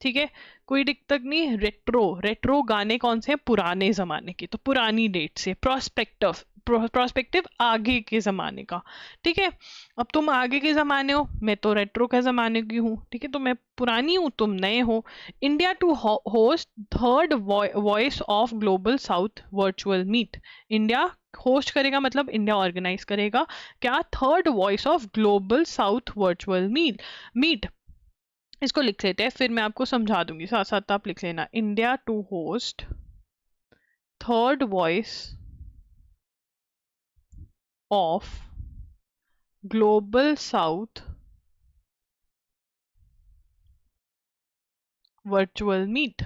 ठीक है, कोई दिक्कत नहीं. रेट्रो, रेट्रो गाने कौन से हैं? पुराने जमाने के, तो पुरानी डेट से. प्रोस्पेक्टिव, प्रोस्पेक्टिव आगे के जमाने का. ठीक है, अब तुम आगे के जमाने हो, मैं तो रेट्रो के जमाने की हूँ. ठीक है, तो मैं पुरानी हूँ, तुम नए हो. India to host third voice of global south virtual meet. India host करेगा मतलब इंडिया ऑर्गेनाइज करेगा क्या? Third voice of global south virtual meet. इसको लिख लेते हैं, फिर मैं आपको समझा दूंगी, साथ साथ आप लिख लेना. India to host third voice of global south virtual meet.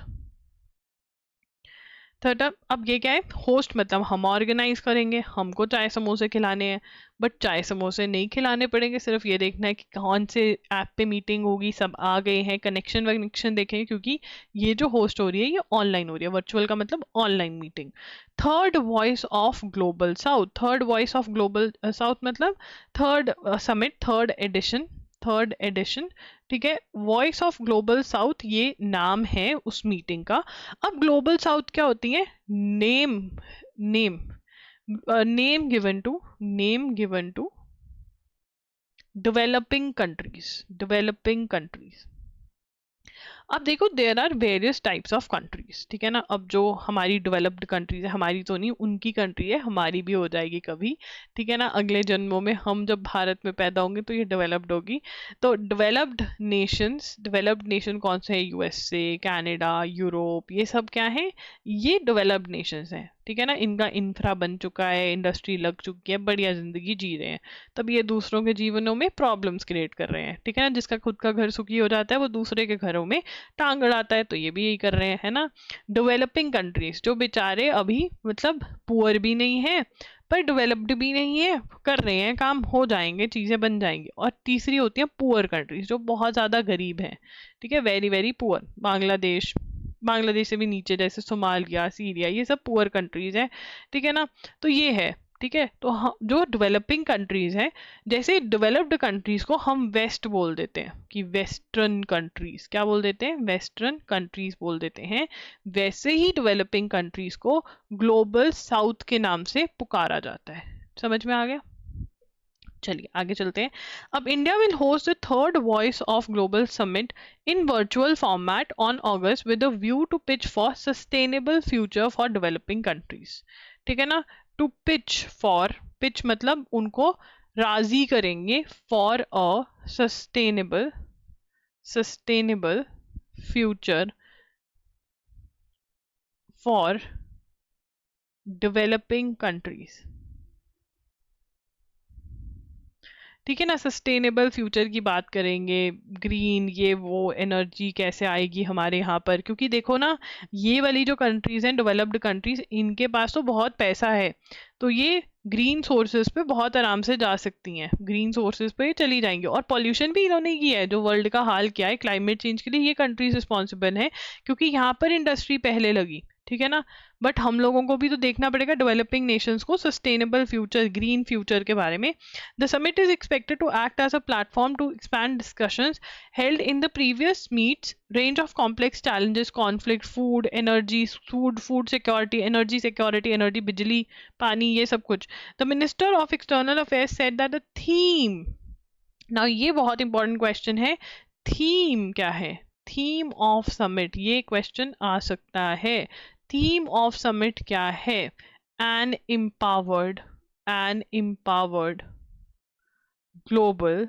Third, अब ये क्या है? होस्ट मतलब हम ऑर्गेनाइज करेंगे, हमको चाय समोसे खिलाने हैं. बट चाय समोसे नहीं खिलाने पड़ेंगे, सिर्फ ये देखना है कि कौन से ऐप पे मीटिंग होगी, सब आ गए हैं, कनेक्शन वनेक्शन देखेंगे, क्योंकि ये जो होस्ट हो रही है ये ऑनलाइन हो रही है. वर्चुअल का मतलब online meeting. Third voice of global South, third voice of global South मतलब third summit, third edition, third edition. ठीक है, वॉइस ऑफ ग्लोबल साउथ ये नाम है उस मीटिंग का. अब ग्लोबल साउथ क्या होती है? Name, name, name given to developing countries, developing countries. अब देखो, there are various types of countries, ठीक है ना. अब जो हमारी डेवलप्ड कंट्रीज है, हमारी तो नहीं, उनकी कंट्री है, हमारी भी हो जाएगी कभी, ठीक है ना. अगले जन्मों में हम जब भारत में पैदा होंगे तो ये डेवलप्ड होगी. तो डेवलप्ड नेशंस, डेवलप्ड नेशन कौन से है? यूएसए, कनाडा, यूरोप, ये सब क्या है? ये डेवलप्ड नेशंस हैं, ठीक है ना. इनका इंफ्रा बन चुका है, इंडस्ट्री लग चुकी है, बढ़िया जिंदगी जी रहे हैं. तब ये दूसरों के जीवनों में प्रॉब्लम्स क्रिएट कर रहे हैं, ठीक है ना. जिसका खुद का घर सुखी हो जाता है वो दूसरे के घरों में टांग अड़ाता है, तो ये भी यही कर रहे हैं, है ना. डेवलपिंग कंट्रीज, जो बेचारे अभी मतलब पुअर भी नहीं है पर डेवलप्ड भी नहीं है, कर रहे हैं काम, हो जाएंगे, चीजें बन जाएंगी. और तीसरी होती है पुअर कंट्रीज, जो बहुत ज्यादा गरीब है, ठीक है, very very poor. Bangladesh, Bangladesh से भी नीचे, जैसे सोमालिया, सीरिया, ये सब पुअर कंट्रीज हैं, ठीक है ना. तो ये है, ठीक है. तो जो डेवलपिंग कंट्रीज हैं, जैसे डेवलप्ड कंट्रीज को हम वेस्ट बोल देते हैं, कि वेस्टर्न कंट्रीज, क्या बोल देते हैं? वेस्टर्न कंट्रीज बोल देते हैं. वैसे ही डेवलपिंग कंट्रीज को ग्लोबल साउथ के नाम से पुकारा जाता है. समझ में आ गया? चलिए आगे चलते हैं. अब India will host the third voice of global summit in virtual format on August with a view to pitch for sustainable future for developing countries. ठीक है ना. टू पिच फॉर, पिच मतलब उनको राजी करेंगे, for a sustainable, sustainable future for developing countries. ठीक है ना. सस्टेनेबल फ्यूचर की बात करेंगे, ग्रीन, ये वो एनर्जी कैसे आएगी हमारे यहाँ पर, क्योंकि देखो ना, ये वाली जो कंट्रीज हैं, डेवलप्ड कंट्रीज, इनके पास तो बहुत पैसा है, तो ये ग्रीन सोर्सेज पे बहुत आराम से जा सकती हैं, ग्रीन सोर्सेज पे चली जाएंगी. और पॉल्यूशन भी इन्होंने किया है, जो वर्ल्ड का हाल किया है क्लाइमेट चेंज के लिए, ये कंट्रीज रिस्पॉन्सिबल है, क्योंकि यहाँ पर इंडस्ट्री पहले लगी, ठीक है ना. बट हम लोगों को भी तो देखना पड़ेगा डेवलपिंग नेशंस को सस्टेनेबल फ्यूचर, ग्रीन फ्यूचर के बारे में. The summit is expected to act as a platform to expand discussions held in the previous meets, range of complex challenges, conflict, food, energy, food security, energy, बिजली, पानी, ये सब कुछ. The Minister of External Affairs said that the theme, now ये बहुत important question है, theme क्या है? थीम ऑफ समिट, ये क्वेश्चन आ सकता है. थीम ऑफ समिट क्या है? an empowered global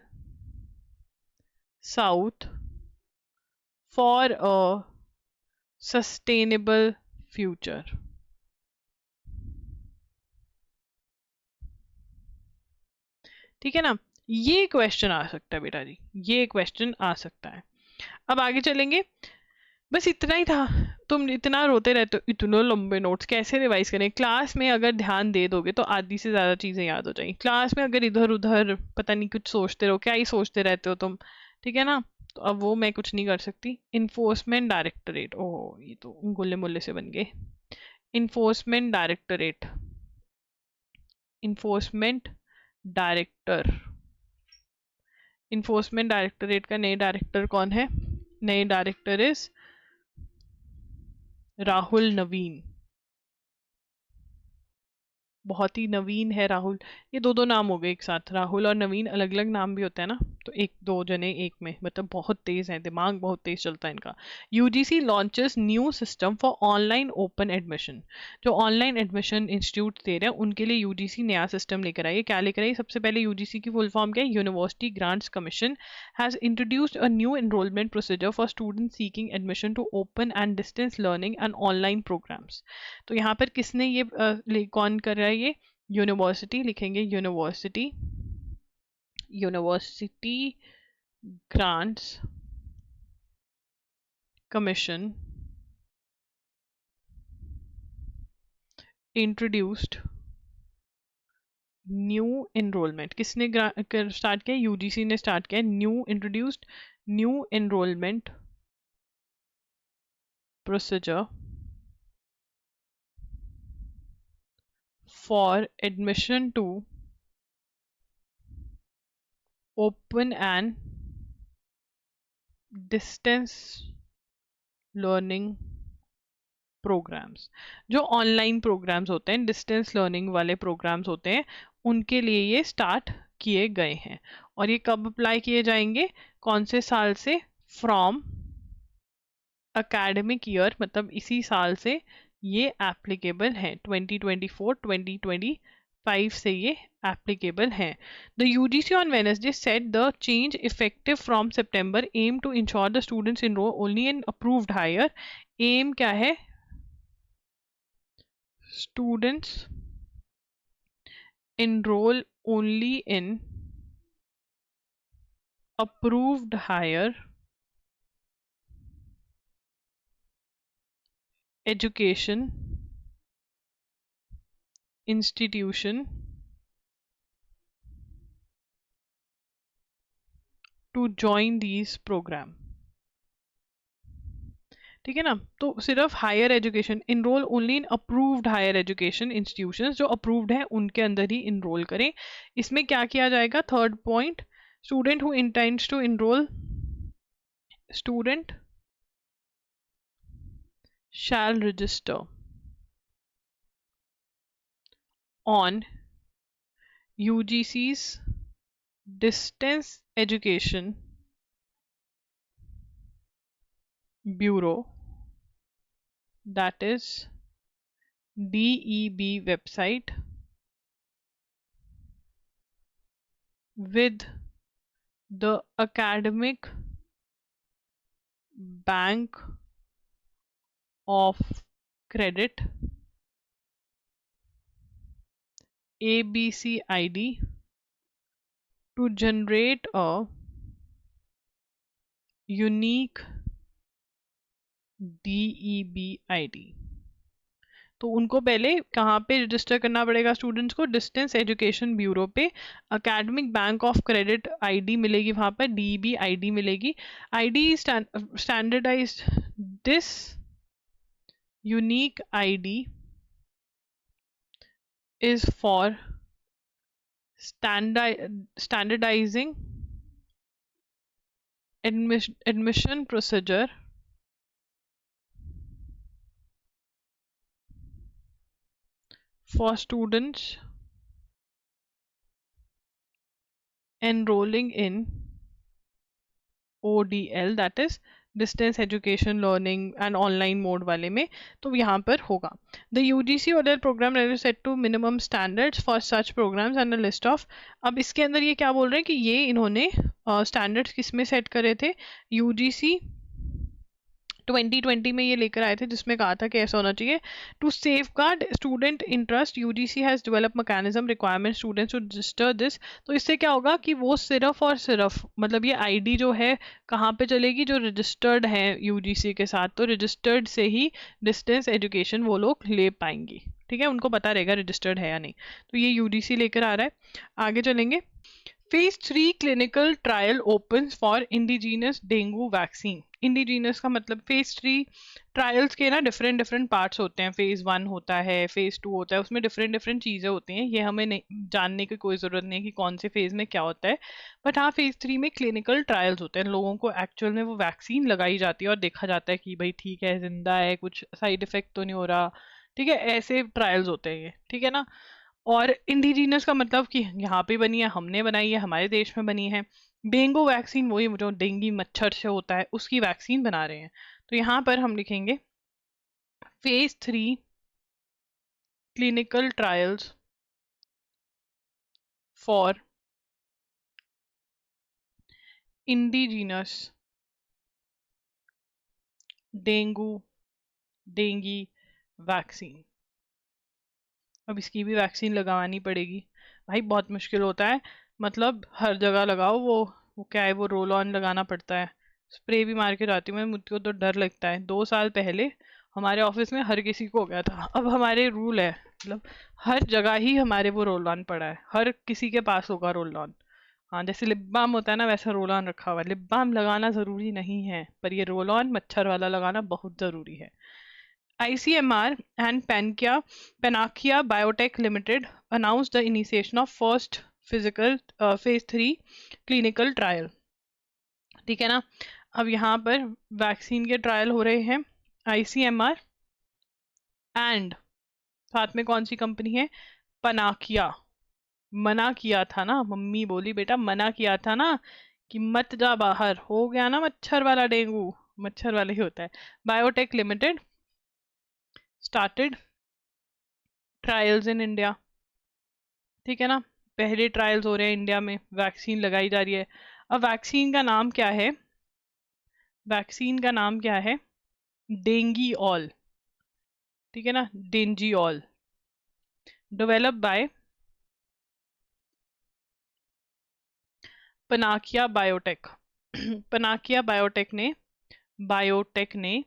south for a sustainable future. ठीक है ना, ये क्वेश्चन आ सकता है बेटा जी, ये क्वेश्चन आ सकता है। अब आगे चलेंगे, बस इतना ही था। तुम इतना रोते रहते हो, इतने लंबे नोट्स कैसे रिवाइज करें? क्लास में अगर ध्यान दे दोगे तो आधी से ज्यादा चीजें याद हो जाएंगी। क्लास में अगर इधर उधर पता नहीं कुछ सोचते रहो, क्या ही सोचते रहते हो तुम, ठीक है ना। तो अब वो मैं कुछ नहीं कर सकती। इन्फोर्समेंट डायरेक्टरेट, ओह ये तो गुल्ले मुल्ले से बन गए। Enforcement directorate, enforcement director, enforcement directorate का नए डायरेक्टर कौन है? नए डायरेक्टर इज राहुल नवीन। बहुत ही नवीन है राहुल। ये दो दो नाम हो गए एक साथ, राहुल और नवीन अलग अलग नाम भी होता है ना, तो एक दो जने एक में, मतलब बहुत तेज है, दिमाग बहुत तेज चलता है इनका। UGC launches new system for online open admission. जो ऑनलाइन एडमिशन इंस्टीट्यूट दे रहे हैं उनके लिए यूजीसी नया सिस्टम लेकर आई है। क्या लेकर आई? सबसे पहले यूजीसी की फुल फॉर्म क्या है? University grants commission has introduced a new enrolment procedure for student seeking admission to open and distance learning and online programmes. तो यहाँ पर किसने ये कौन कर रहा है ये? यूनिवर्सिटी लिखेंगे, university, university grants commission introduced new enrolment. किसने स्टार्ट किया? यूजीसी ने स्टार्ट किया। New introduced new enrolment procedure for admission to open and distance learning programmes. जो ऑनलाइन प्रोग्राम्स होते हैं, डिस्टेंस लर्निंग वाले प्रोग्राम्स होते हैं, उनके लिए ये स्टार्ट किए गए हैं। और ये कब अप्लाई किए जाएंगे? कौन से साल से? फ्रॉम एकेडमिक ईयर, मतलब इसी साल से ये एप्लीकेबल है। 2024-2025 से ये एप्लीकेबल है। The UGC on Wednesday set the change effective from September aim to ensure the students enrol only in approved higher. Aim क्या है? students enroll only in approved higher education institution to join these program। ठीक है ना, तो सिर्फ higher education, enrol only in approved higher education institutions, जो approved है उनके अंदर ही इनरोल करें। इसमें क्या किया जाएगा? Third point, student who intends to enrol, student shall register on UGC's distance education bureau, that is DEB website, with the academic bank of credit ABC ID to generate a unique DEB ID। तो उनको पहले कहाँ पे register करना पड़ेगा students को? Distance education bureau पे। Academic bank of credit ID मिलेगी वहाँ पर, डीईबी आईडी मिलेगी। ID standardised, this unique ID is for standardizing admission procedure for students enrolling in ODL, that is distance education learning and online mode वाले में, तो यहाँ पर होगा द यूजीसी और programme set to minimum standards for such programmes and a list of. अब इसके अंदर ये क्या बोल रहे हैं कि ये इन्होंने स्टैंडर्ड्स किस में सेट करे थे, यूजीसी 2020 में ये लेकर आए थे, जिसमें कहा था कि ऐसा होना चाहिए to safeguard student interest UGC has develop mechanism requirement students to register this. तो इससे क्या होगा कि वो सिर्फ और सिर्फ मतलब ये आईडी जो है कहाँ पे चलेगी, जो रजिस्टर्ड है यूजीसी के साथ, तो रजिस्टर्ड से ही डिस्टेंस एजुकेशन वो लोग ले पाएंगी। ठीक है, उनको पता रहेगा रजिस्टर्ड है या नहीं। तो ये यूजीसी लेकर आ रहा है। आगे चलेंगे। Phase 3 clinical trial open for indigenous dengue vaccine. Indigenous का मतलब फेज 3 ट्रायल्स के ना डिफरेंट डिफरेंट पार्ट्स होते हैं। फेज 1 होता है, फेज 2 होता है, उसमें डिफरेंट डिफरेंट चीज़ें होती हैं। ये हमें नहीं जानने की कोई ज़रूरत नहीं है कि कौन से फेज में क्या होता है, बट हाँ फेज 3 में क्लिनिकल ट्रायल्स होते हैं। लोगों को एक्चुअल में वो वैक्सीन लगाई जाती है और देखा जाता है कि भाई ठीक है, जिंदा है, कुछ साइड इफेक्ट तो नहीं हो रहा। ठीक है, ऐसे ट्रायल्स होते हैं ये। ठीक है ना। और इंडिजीनस का मतलब कि यहाँ पे बनी है, हमने बनाई है, हमारे देश में बनी है। डेंगू वैक्सीन वही जो डेंगू मच्छर से होता है उसकी वैक्सीन बना रहे हैं। तो यहाँ पर हम लिखेंगे phase 3 clinical trials for indigenous dinghy vaccine. अब इसकी भी वैक्सीन लगावानी पड़ेगी भाई, बहुत मुश्किल होता है। मतलब हर जगह लगाओ, वो क्या है, वो रोल ऑन लगाना पड़ता है। स्प्रे भी मार के जाती हूँ मैं, मुझको तो डर लगता है। 2 साल पहले हमारे ऑफिस में हर किसी को हो गया था। अब हमारे रूल है, मतलब हर जगह ही हमारे वो रोल ऑन पड़ा है, हर किसी के पास होगा रोल ऑन। हाँ, जैसे लिप बाम होता है ना, वैसा रोल ऑन रखा हुआ है। लिप बाम लगाना ज़रूरी नहीं है, पर ये रोल ऑन मच्छर वाला लगाना बहुत ज़रूरी है। ICMR and Panakia Biotech Limited announced the initiation of first physical phase 3 clinical trial। ठीक है ना। अब यहाँ पर वैक्सीन के ट्रायल हो रहे हैं। ICMR एंड साथ में कौन सी कंपनी है, पनाकिया। मना किया था ना, मम्मी बोली बेटा मना किया था ना कि मत जा बाहर, हो गया ना मच्छर वाला डेंगू, मच्छर वाला ही होता है। Biotech limited started trials in India. ठीक है ना, पहले ट्रायल्स हो रहे हैं इंडिया में, वैक्सीन लगाई जा रही है। अब वैक्सीन का नाम क्या है, वैक्सीन का नाम क्या है, डेंगी ऑल। ठीक है ना, DengiAll, develop by Panacea Biotec. Panacea Biotec ने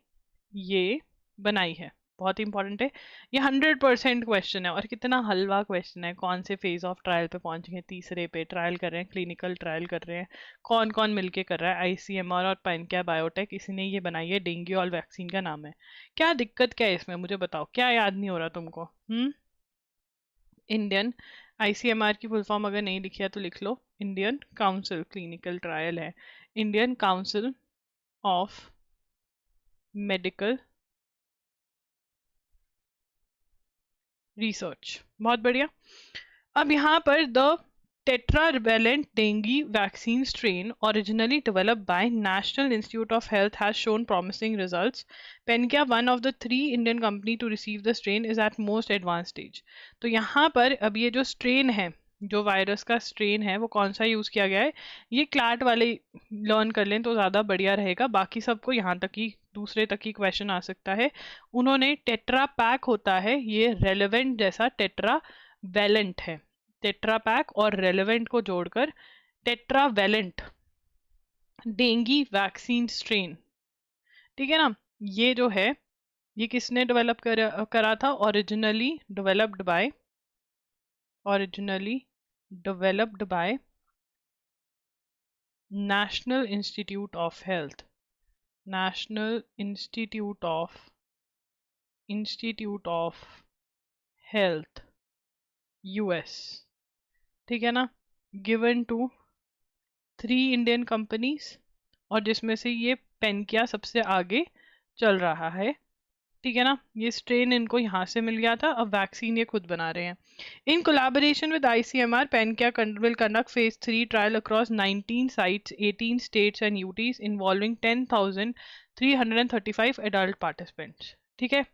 ये बनाई है। बहुत इंपॉर्टेंट है ये, 100% क्वेश्चन है। और कितना हलवा क्वेश्चन है। कौन से फेज ऑफ ट्रायल पे पहुंच गए, तीसरे पे ट्रायल कर रहे हैं, क्लिनिकल ट्रायल कर रहे हैं। कौन कौन मिलके कर रहा है, ICMR और पैनकिया बायोटेक, इसी ने ये बनाई है। डेंगू ऑल वैक्सीन का नाम है। क्या दिक्कत क्या है इसमें, मुझे बताओ, क्या याद नहीं हो रहा तुमको। इंडियन ICMR की फुल फॉर्म अगर नहीं लिखी है तो लिख लो, इंडियन काउंसिल, क्लिनिकल ट्रायल है Indian council of medical research. बहुत बढ़िया। अब यहाँ पर the tetravalent dengue vaccine strain originally developed by National Institute of Health has shown promising results. Penkia, one of the 3 Indian company to receive the strain, is at most advanced stage। तो यहाँ पर अब ये जो strain है, जो virus का strain है, वो कौन सा यूज किया गया है, ये क्लैट वाले लर्न कर लें तो ज़्यादा बढ़िया रहेगा। बाकी सबको यहाँ तक ही, दूसरे तक ही क्वेश्चन आ सकता है। उन्होंने टेट्रा पैक होता है, ये रेलेवेंट जैसा टेट्रा वैलेंट है। टेट्रा पैक और रेलेवेंट को जोड़कर टेट्रावेलेंट डेंगी वैक्सीन स्ट्रेन। ठीक है ना। ये जो है, ये किसने डेवलप करा था, originally developed by national institute of health, national institute of health US। ठीक है ना, गिवन टू 3 इंडियन कंपनीज, और जिसमें से ये पेनकिया सबसे आगे चल रहा है। ठीक है ना, ये स्ट्रेन इनको यहाँ से मिल गया था, अब वैक्सीन ये खुद बना रहे हैं। In collaboration with ICMR, Panacea will conduct phase 3 trial across 19 sites, 18 states and UTs involving 10,335 adult participants। ठीक है,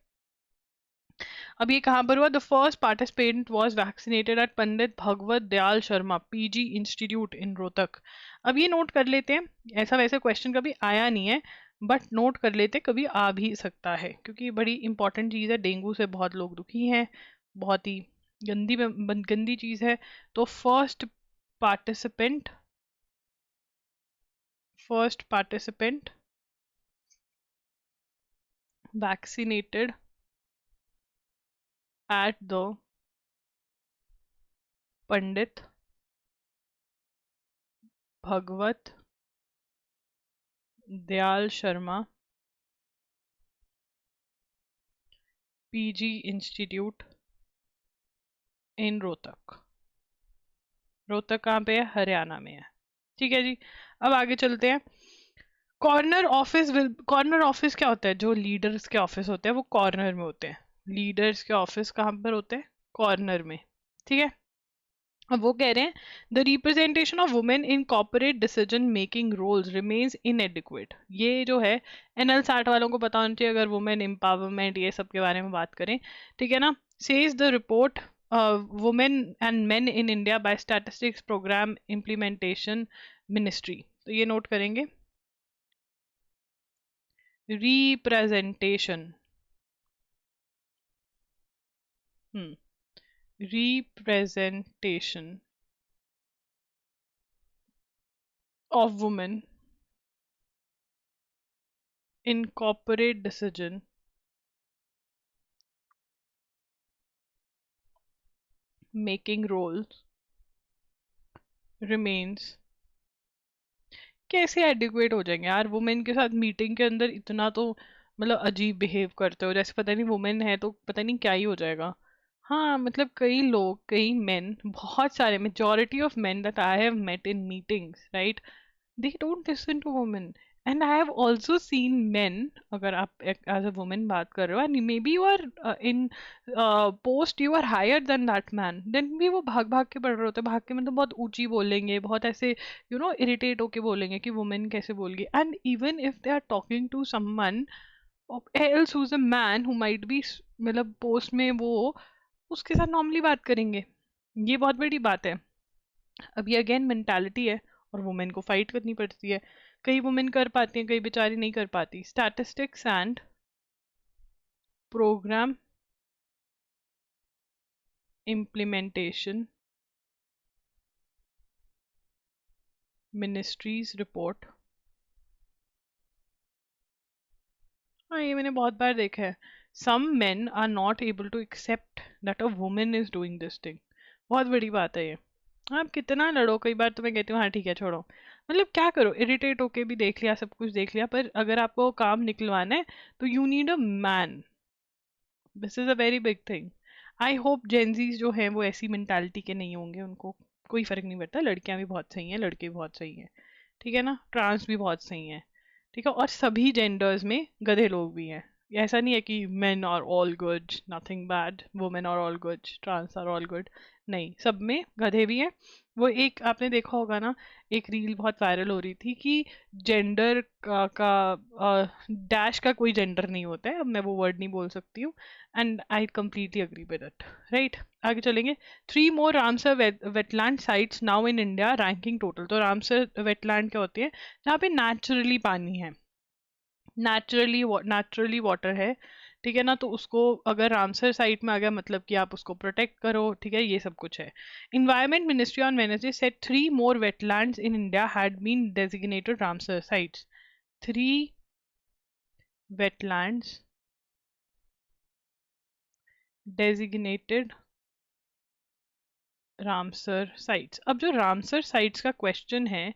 अब ये कहाँ पर हुआ? The first participant was vaccinated at Pandit Bhagwat Dayal Sharma PG institute in Rohtak. अब ये नोट कर लेते हैं, ऐसा वैसे क्वेश्चन कभी आया नहीं है, बट नोट कर लेते, कभी आ भी सकता है, क्योंकि ये बड़ी इंपॉर्टेंट चीज़ है। डेंगू से बहुत लोग दुखी हैं, बहुत ही गंदी चीज़ है। तो first participant vaccinated at the Pandit Bhagwat Dayal Sharma PG institute in Rohtak. Rohtak कहाँ पे है? हरियाणा में है। ठीक है जी, अब आगे चलते हैं। कॉर्नर ऑफिस क्या होता है? जो लीडर्स के ऑफिस होते हैं वो कॉर्नर में होते हैं। लीडर्स के ऑफिस कहाँ पर होते हैं? कॉर्नर में। ठीक है, अब वो कह रहे हैं the representation of women in corporate decision making roles remains inadequate. ये जो है NL-SAT वालों को पता होना चाहिए, अगर वुमेन एम्पावरमेंट ये सब के बारे में बात करें। ठीक है ना, says the report women and men in India by statistics programme implementation ministry. तो ये नोट करेंगे, representation representation of women in corporate decision making roles remains। कैसे एडिक्वेट हो जाएंगे यार? वुमेन के साथ मीटिंग के अंदर इतना तो मतलब अजीब बिहेव करते हो, जैसे पता नहीं वुमेन है तो पता नहीं क्या ही हो जाएगा। हाँ मतलब कई लोग, कई मेन, बहुत सारे, majority of men that I have met in meetings, right, they don't listen to women, and I have also seen men, अगर आप as a woman बात कर रहे हो and maybe you are in post, you are higher than that man, then भी वो भाग भाग के पढ़ रहे होते हैं। भाग के मतलब बहुत ऊंची बोलेंगे, बहुत ऐसे इरिटेट होके बोलेंगे कि वुमेन कैसे बोल गई। And even if they are talking to someone else who's a man who might be मतलब पोस्ट में, वो उसके साथ नॉर्मली बात करेंगे। ये बहुत बड़ी बात है। अब ये अगेन मेंटालिटी है, और वुमेन को फाइट करनी पड़ती है। कई वुमेन कर पाती हैं, कई बेचारी नहीं कर पाती। Statistics and programme implementation ministries report. हाँ ये मैंने बहुत बार देखा है। Some men are not able to accept that a women is doing this thing. बहुत बड़ी बात है ये। आप कितना लड़ो, कई बार तो मैं कहती हूँ हाँ ठीक है छोड़ो, मतलब क्या करो, इरिटेट होके भी देख लिया, सब कुछ देख लिया, पर अगर आपको काम निकलवाना है तो you need a man. This is a very big thing. I hope Gen Zs जो हैं वो ऐसी मेंटालिटी के नहीं होंगे, उनको कोई फर्क नहीं पड़ता। लड़कियां भी बहुत सही हैं, लड़के भी बहुत सही हैं, ठीक है ना, ट्रांस भी बहुत सही हैं, ठीक है, और सभी जेंडर्स में गधे लोग भी हैं। ऐसा नहीं है कि men are all good, nothing bad, women are all good, trans are all good. नहीं, सब में गधे भी हैं। वो एक आपने देखा होगा ना, एक रील बहुत वायरल हो रही थी कि जेंडर डैश का कोई जेंडर नहीं होता है। अब मैं वो वर्ड नहीं बोल सकती हूँ, and I completely agree with it, right. आगे चलेंगे। 3 more Ramsar wetland sites now in India ranking total. तो रामसर वेटलैंड क्या होती है? जहाँ पे नेचुरली पानी है, नेचुरली वाटर है, ठीक है ना, तो उसको अगर रामसर साइट में आ गया मतलब कि आप उसको प्रोटेक्ट करो, ठीक है, ये सब कुछ है। Environment ministry on Wednesday said 3 more wetlands in India had been designated Ramsar sites. 3 wetlands designated Ramsar sites. अब जो रामसर साइट्स का क्वेश्चन है,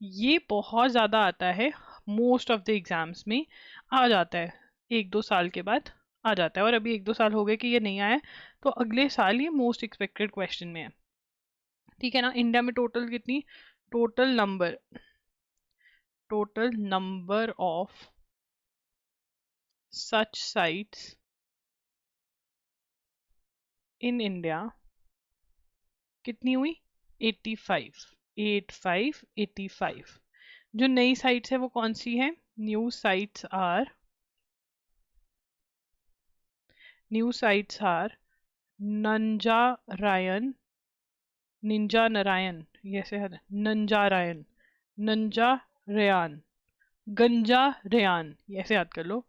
ये बहुत ज़्यादा आता है, मोस्ट ऑफ द एग्जाम्स में आ जाता है, 1-2 साल के बाद आ जाता है। और अभी 1-2 साल हो गए कि ये नहीं आया, तो अगले साल ये मोस्ट एक्सपेक्टेड क्वेश्चन में है, ठीक है ना। इंडिया में टोटल कितनी, total number of such sites in India कितनी हुई? 85। 85। जो नई साइट्स है वो कौन सी है? न्यू साइट्स आर नंजा रायन, निंजा नारायण, ये से है नंजा रायन, नंजा रेयान, गंजा रेयान, ये ऐसे याद कर लो,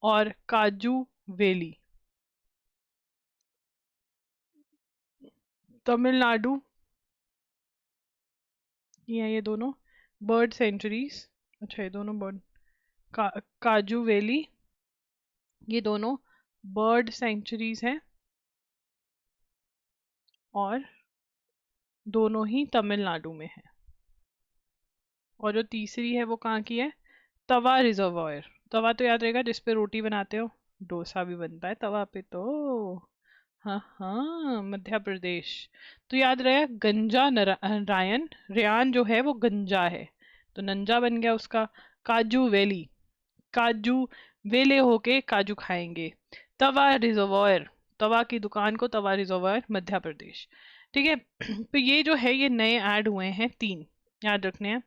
और काजू वेली। तमिलनाडु की हैं ये दोनों बर्ड सेंचुरीज। अच्छा ये दोनों बर्ड, काजू वेली, ये दोनों बर्ड सेंचुरीज हैं और दोनों ही तमिलनाडु में है। और जो तीसरी है वो कहाँ की है? तवा रिजर्वायर। तवा तो याद रहेगा जिस पे रोटी बनाते हो, डोसा भी बनता है तवा पे तो। हाँ हाँ, मध्य प्रदेश। तो याद रहे गंजा रायन, रेयान जो है वो गंजा है, तो नंजा बन गया उसका। काजू वैली, काजू वेले होके काजू खाएंगे। तवा रिजर्वायर, तवा की दुकान को तवा रिजर्वायर, मध्य प्रदेश। ठीक है। तो ये जो है ये नए ऐड हुए हैं 3, याद रखने हैं।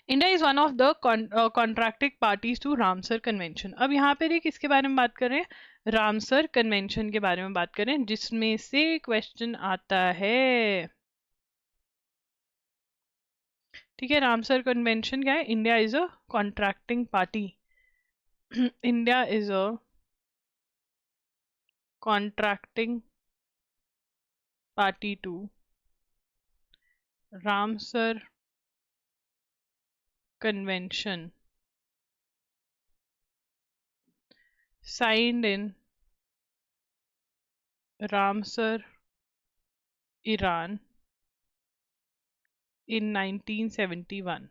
India is one of the contracting parties to Ramsar convention. अब यहाँ पे ये किसके बारे में बात कर रहे हैं? रामसर कन्वेंशन के बारे में बात कर रहे हैं, जिसमें से क्वेश्चन आता है। ठीक है, रामसर कन्वेंशन क्या है? India is a contracting party. India is a contracting party to Ramsar convention signed in Ramsar, Iran in 1971.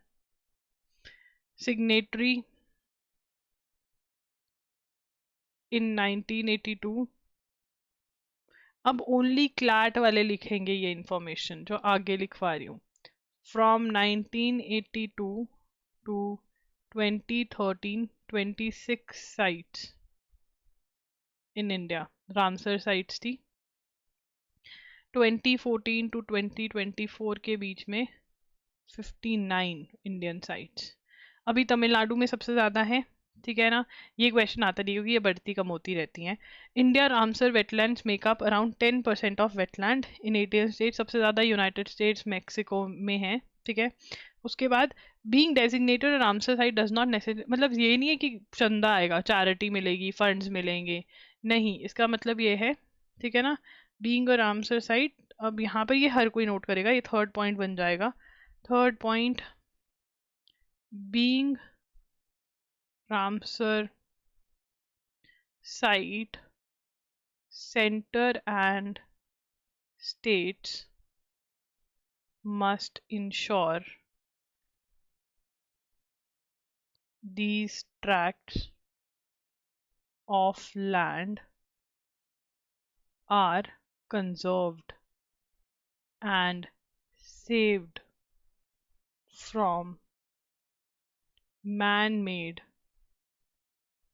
Signatory in 1982. अब ओनली क्लैट वाले लिखेंगे ये इंफॉर्मेशन जो आगे लिखवा रही हूँ। From 1982 to 2013, 26 sites in India Ramsar sites थी। 2014 टू 2024 के बीच में 59 इंडियन साइट्स। अभी तमिलनाडु में सबसे ज़्यादा है, ठीक है ना। ये क्वेश्चन आता नहीं क्योंकि ये बढ़ती कम होती रहती हैं। India Ramsar wetlands makeup around 10% of wetland in 18 state. सबसे ज़्यादा यूनाइटेड स्टेट्स मैक्सिको में है, ठीक है। उसके बाद being designated Ramsar site does not necessary, मतलब ये नहीं है कि चंदा आएगा, चैरिटी मिलेगी, फंड्स मिलेंगे, नहीं, इसका मतलब ये है, ठीक है ना। बीइंग अ रामसर साइट, अब यहाँ पर ये हर कोई नोट करेगा, ये थर्ड पॉइंट बन जाएगा। Third point, being Ramsar site, center and states must ensure these tracts of land are conserved and saved from man-made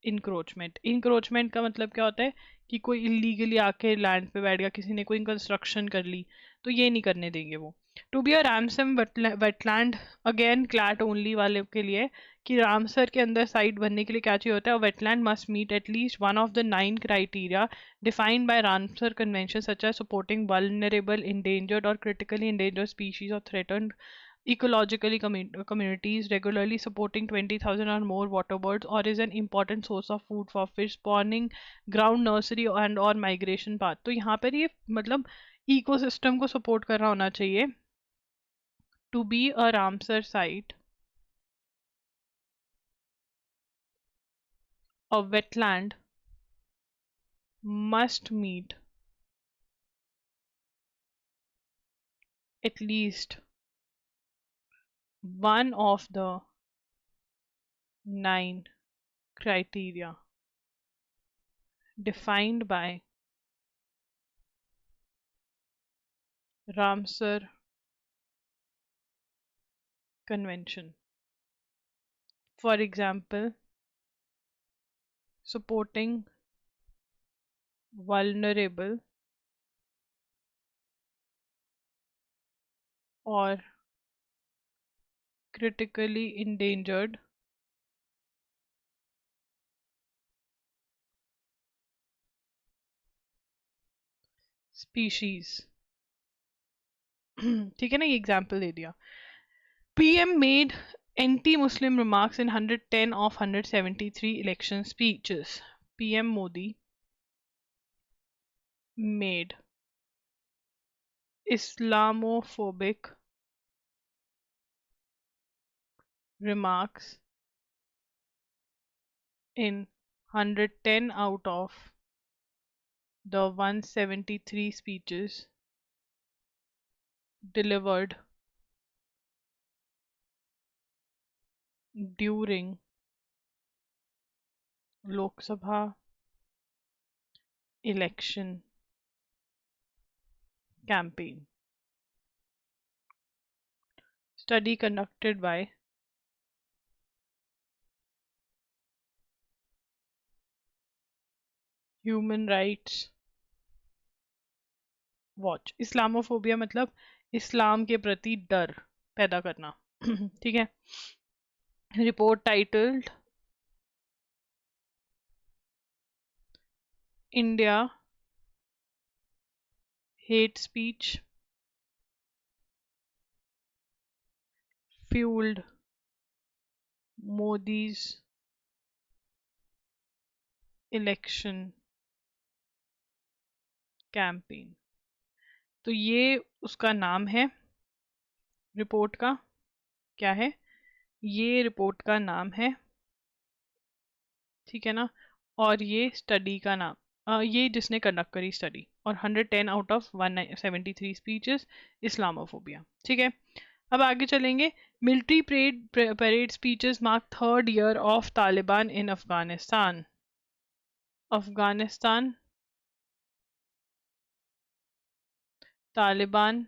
encroachment. Encroachment का मतलब क्या होता है कि कोई इलीगली आके लैंड पे बैठ गया, किसी ने कोई कंस्ट्रक्शन कर ली, तो ये नहीं करने देंगे वो। To be a Ramsar wetland, again CLAT only वाले के लिए, कि रामसर के अंदर साइट बनने के लिए क्या चाहिए होता है? Wetland must meet at least one of the 9 criteria defined by Ramsar convention such as supporting vulnerable, endangered और क्रिटिकली इंडेंजर्ड स्पीशीज और threatened ecologically communities, regularly supporting 20,000 or more water birds, or is an important source of food for fish, spawning ground nursery and or migration path। तो यहाँ पर ये मतलब ecosystem को support कर रहा होना चाहिए। To be a Ramsar site, a wetland must meet at least one of the 9 criteria defined by Ramsar Convention. For example, supporting vulnerable or critically endangered species. ठीक है ना, ये एग्जाम्पल दे दिया. PM made anti-Muslim remarks in 110 of 173 election speeches. PM Modi made Islamophobic remarks in 110 out of the 173 speeches delivered during Lok Sabha election campaign. Study conducted by Human Rights Watch. Islamophobia मतलब इस्लाम के प्रति डर पैदा करना. ठीक है. Report titled India Hate Speech Fueled Modi's Election Campaign. तो ये उसका नाम है रिपोर्ट का. क्या है? ये रिपोर्ट का नाम है. ठीक है ना. और ये स्टडी का नाम, ये जिसने कंडक्ट करी स्टडी. और 110 आउट ऑफ 173 स्पीचेस इस्लामोफोबिया. ठीक है. अब आगे चलेंगे. Military parade speeches mark 3rd year of Taliban in Afghanistan. Afghanistan Taliban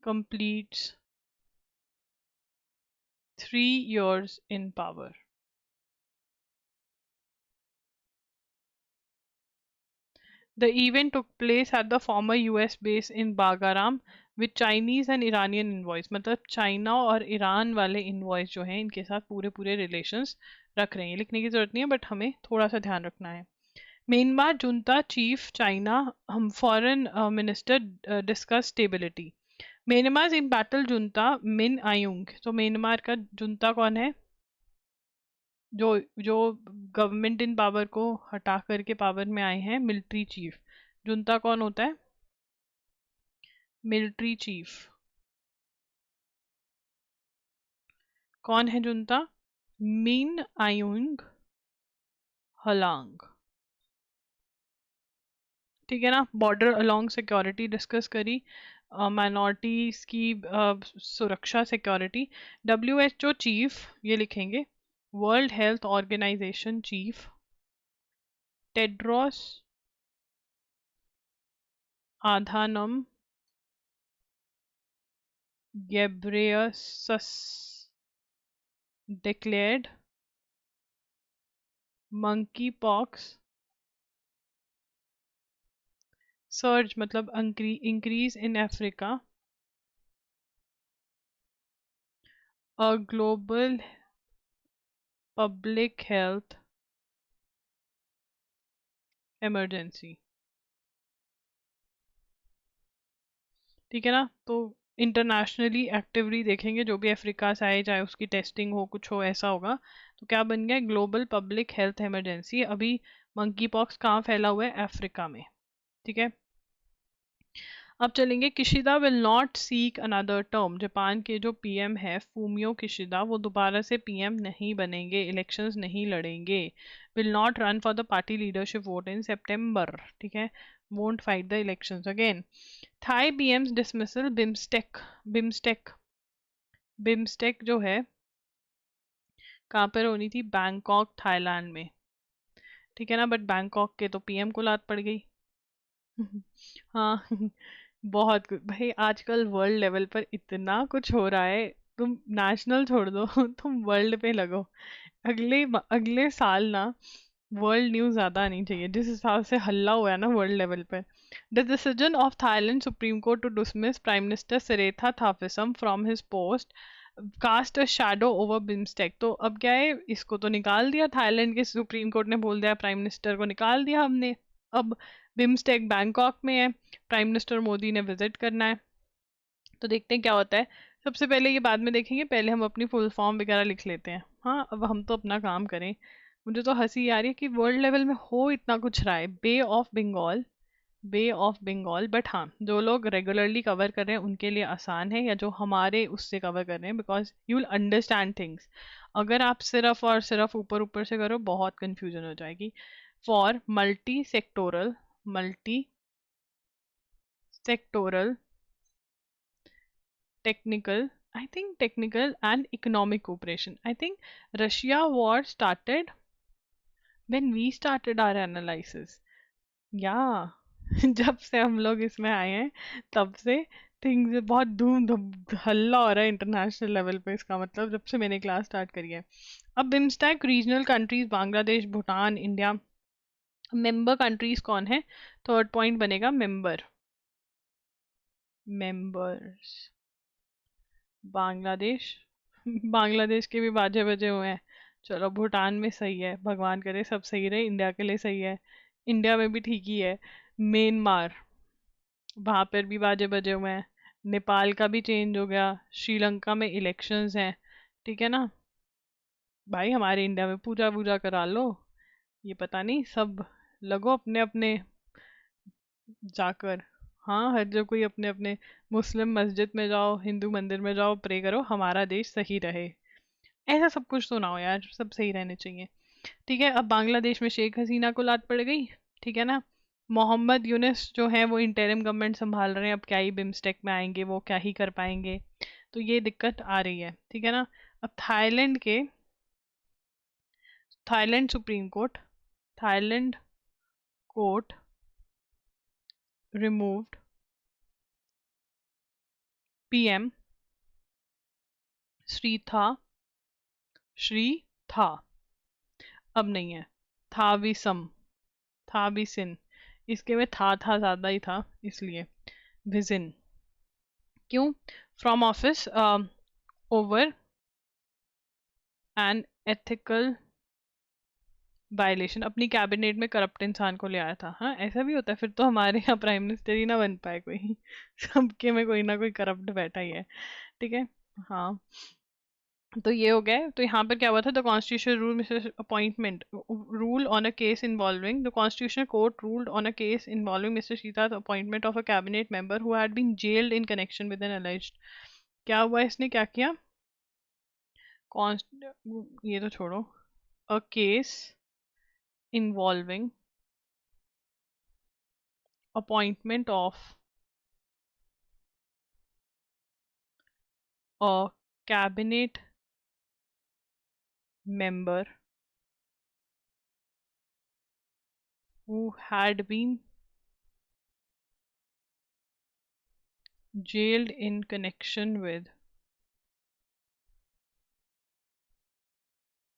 completes 3 years in power. The event took place at the former US base in Bagaram with Chinese and Iranian envoys. मतलब China और Iran वाले invoice जो हैं इनके साथ पूरे पूरे relations रख रहे हैं. लिखने की जरूरत नहीं है बट हमें थोड़ा सा ध्यान रखना है. म्यांमार जुंता चीफ चाइना हम foreign minister discuss stability. Myanmar in battle junta Min Aung. तो म्यांमार का जुंता कौन है? जो जो गवर्नमेंट इन पावर को हटा करके पावर में आए हैं, मिलिट्री चीफ. जुंता कौन होता है? Military chief. कौन है जुंता? Min Aung Hlaing. ठीक है ना. बॉर्डर अलोंग सिक्योरिटी डिस्कस करी. माइनॉरिटीज की सुरक्षा सिक्योरिटी. WHO चीफ ये लिखेंगे. World Health Organization chief Tedros Adhanom Ghebreyesus declared monkeypox surge मतलब increase in Africa a global public health emergency. ठीक है ना. तो इंटरनेशनली एक्टिवली देखेंगे जो भी अफ्रीका से आए, चाहे उसकी टेस्टिंग हो कुछ हो ऐसा होगा. तो क्या बन गया? Global public health emergency. अभी मंकी पॉक्स कहाँ फैला हुआ है? अफ्रीका में. ठीक है. अब चलेंगे. Kishida will not seek another term. Japan के जो PM है फूमियो किशिदा, वो दोबारा से PM नहीं बनेंगे, इलेक्शंस नहीं लड़ेंगे. Will not run for the party leadership vote in September. ठीक है. Won't fight the elections again. Thai PM's dismissal. BIMSTEC BIMSTEC जो है कहाँ पर होनी थी? बैंकॉक थाईलैंड में. ठीक है ना. बट बैंकॉक के तो PM को लात पड़ गई. हाँ. बहुत कुछ भाई, आजकल वर्ल्ड लेवल पर इतना कुछ हो रहा है. तुम नेशनल छोड़ दो तुम वर्ल्ड पे लगो. अगले अगले साल ना वर्ल्ड न्यूज ज्यादा आनी चाहिए जिस हिसाब से हल्ला हुआ है ना वर्ल्ड लेवल पे. The decision of Thailand Supreme Court to dismiss Prime Minister Srettha Thavisin from his post cast a shadow over BIMSTEC. तो अब क्या है, इसको तो निकाल दिया थाईलैंड के सुप्रीम कोर्ट ने, बोल दिया प्राइम मिनिस्टर को निकाल दिया हमने। अब बिम्स्टेक बैंकॉक में है, प्राइम मिनिस्टर मोदी ने विजिट करना है, तो देखते हैं क्या होता है। सबसे पहले ये बाद में देखेंगे, पहले हम अपनी फुल फॉर्म वगैरह लिख लेते हैं। हाँ, अब हम तो अपना काम करें। मुझे तो हंसी आ रही है कि वर्ल्ड लेवल में हो इतना कुछ रहा है, Bay of Bengal, Bay of Bengal. But हाँ, जो लोग रेगुलरली कवर कर रहे हैं उनके लिए आसान है, या जो हमारे उससे कवर कर रहे हैं, because you will understand things. अगर आप सिर्फ और सिर्फ ऊपर ऊपर से करो, बहुत कंफ्यूजन हो जाएगी। For multi sectoral technical, I think technical and economic cooperation. I think Russia war started when we started our analysis. Yeah, जब से हम लोग इसमें आए हैं तब से थिंग्स बहुत हल्ला हो रहा है इंटरनेशनल लेवल पे। इसका मतलब जब से मैंने क्लास स्टार्ट करी है। अब BIMSTEC regional countries Bangladesh, Bhutan, India. Member countries कौन है? थर्ड पॉइंट बनेगा मेंबर्स। बांग्लादेश, बांग्लादेश के भी बाजे बजे हुए हैं। चलो, भूटान में सही है, भगवान करे सब सही रहे, इंडिया के लिए सही है। इंडिया में भी ठीक ही है। म्यांमार, वहां पर भी बाजे बजे हुए हैं। नेपाल का भी चेंज हो गया। श्रीलंका में इलेक्शंस हैं, ठीक है ना। भाई हमारे इंडिया में पूजा वूजा करा लो, ये पता नहीं सब लगो अपने अपने जाकर। हाँ, हर जो कोई अपने अपने मुस्लिम मस्जिद में जाओ, हिंदू मंदिर में जाओ, प्रे करो हमारा देश सही रहे। ऐसा सब कुछ तो ना हो यार, सब सही रहने चाहिए। ठीक है, अब बांग्लादेश में शेख हसीना को लात पड़ गई, ठीक है ना। मोहम्मद यूनिस जो है वो इंटरिम गवर्नमेंट संभाल रहे हैं, अब क्या ही बिम्स्टेक में आएंगे, वो क्या ही कर पाएंगे, तो ये दिक्कत आ रही है, ठीक है ना। अब Thailand supreme court, Thailand court removed PM Shri था, अब नहीं है थाविसम, थाविसिन। इसके में था ज्यादा ही था, इसलिए विजिन। क्यों? From office over an ethical violation, अपनी कैबिनेट में करप्ट इंसान को ले आया था। हाँ, ऐसा भी होता है, फिर तो हमारे यहाँ प्राइम मिनिस्टर ही ना बन पाए कोई। सबके में कोई ना कोई करप्ट बैठा ही है, ठीक है। हाँ, तो ये हो गया है। तो यहाँ पर क्या हुआ था, the constitution rule Mrs appointment rule on a case involving the constitutional court ruled on a case involving Mr सीता's appointment of a cabinet member who had been jailed in connection with an alleged। क्या हुआ, इसने क्या किया? Const, ये तो छोड़ो। अ case involving appointment of a cabinet member who had been jailed in connection with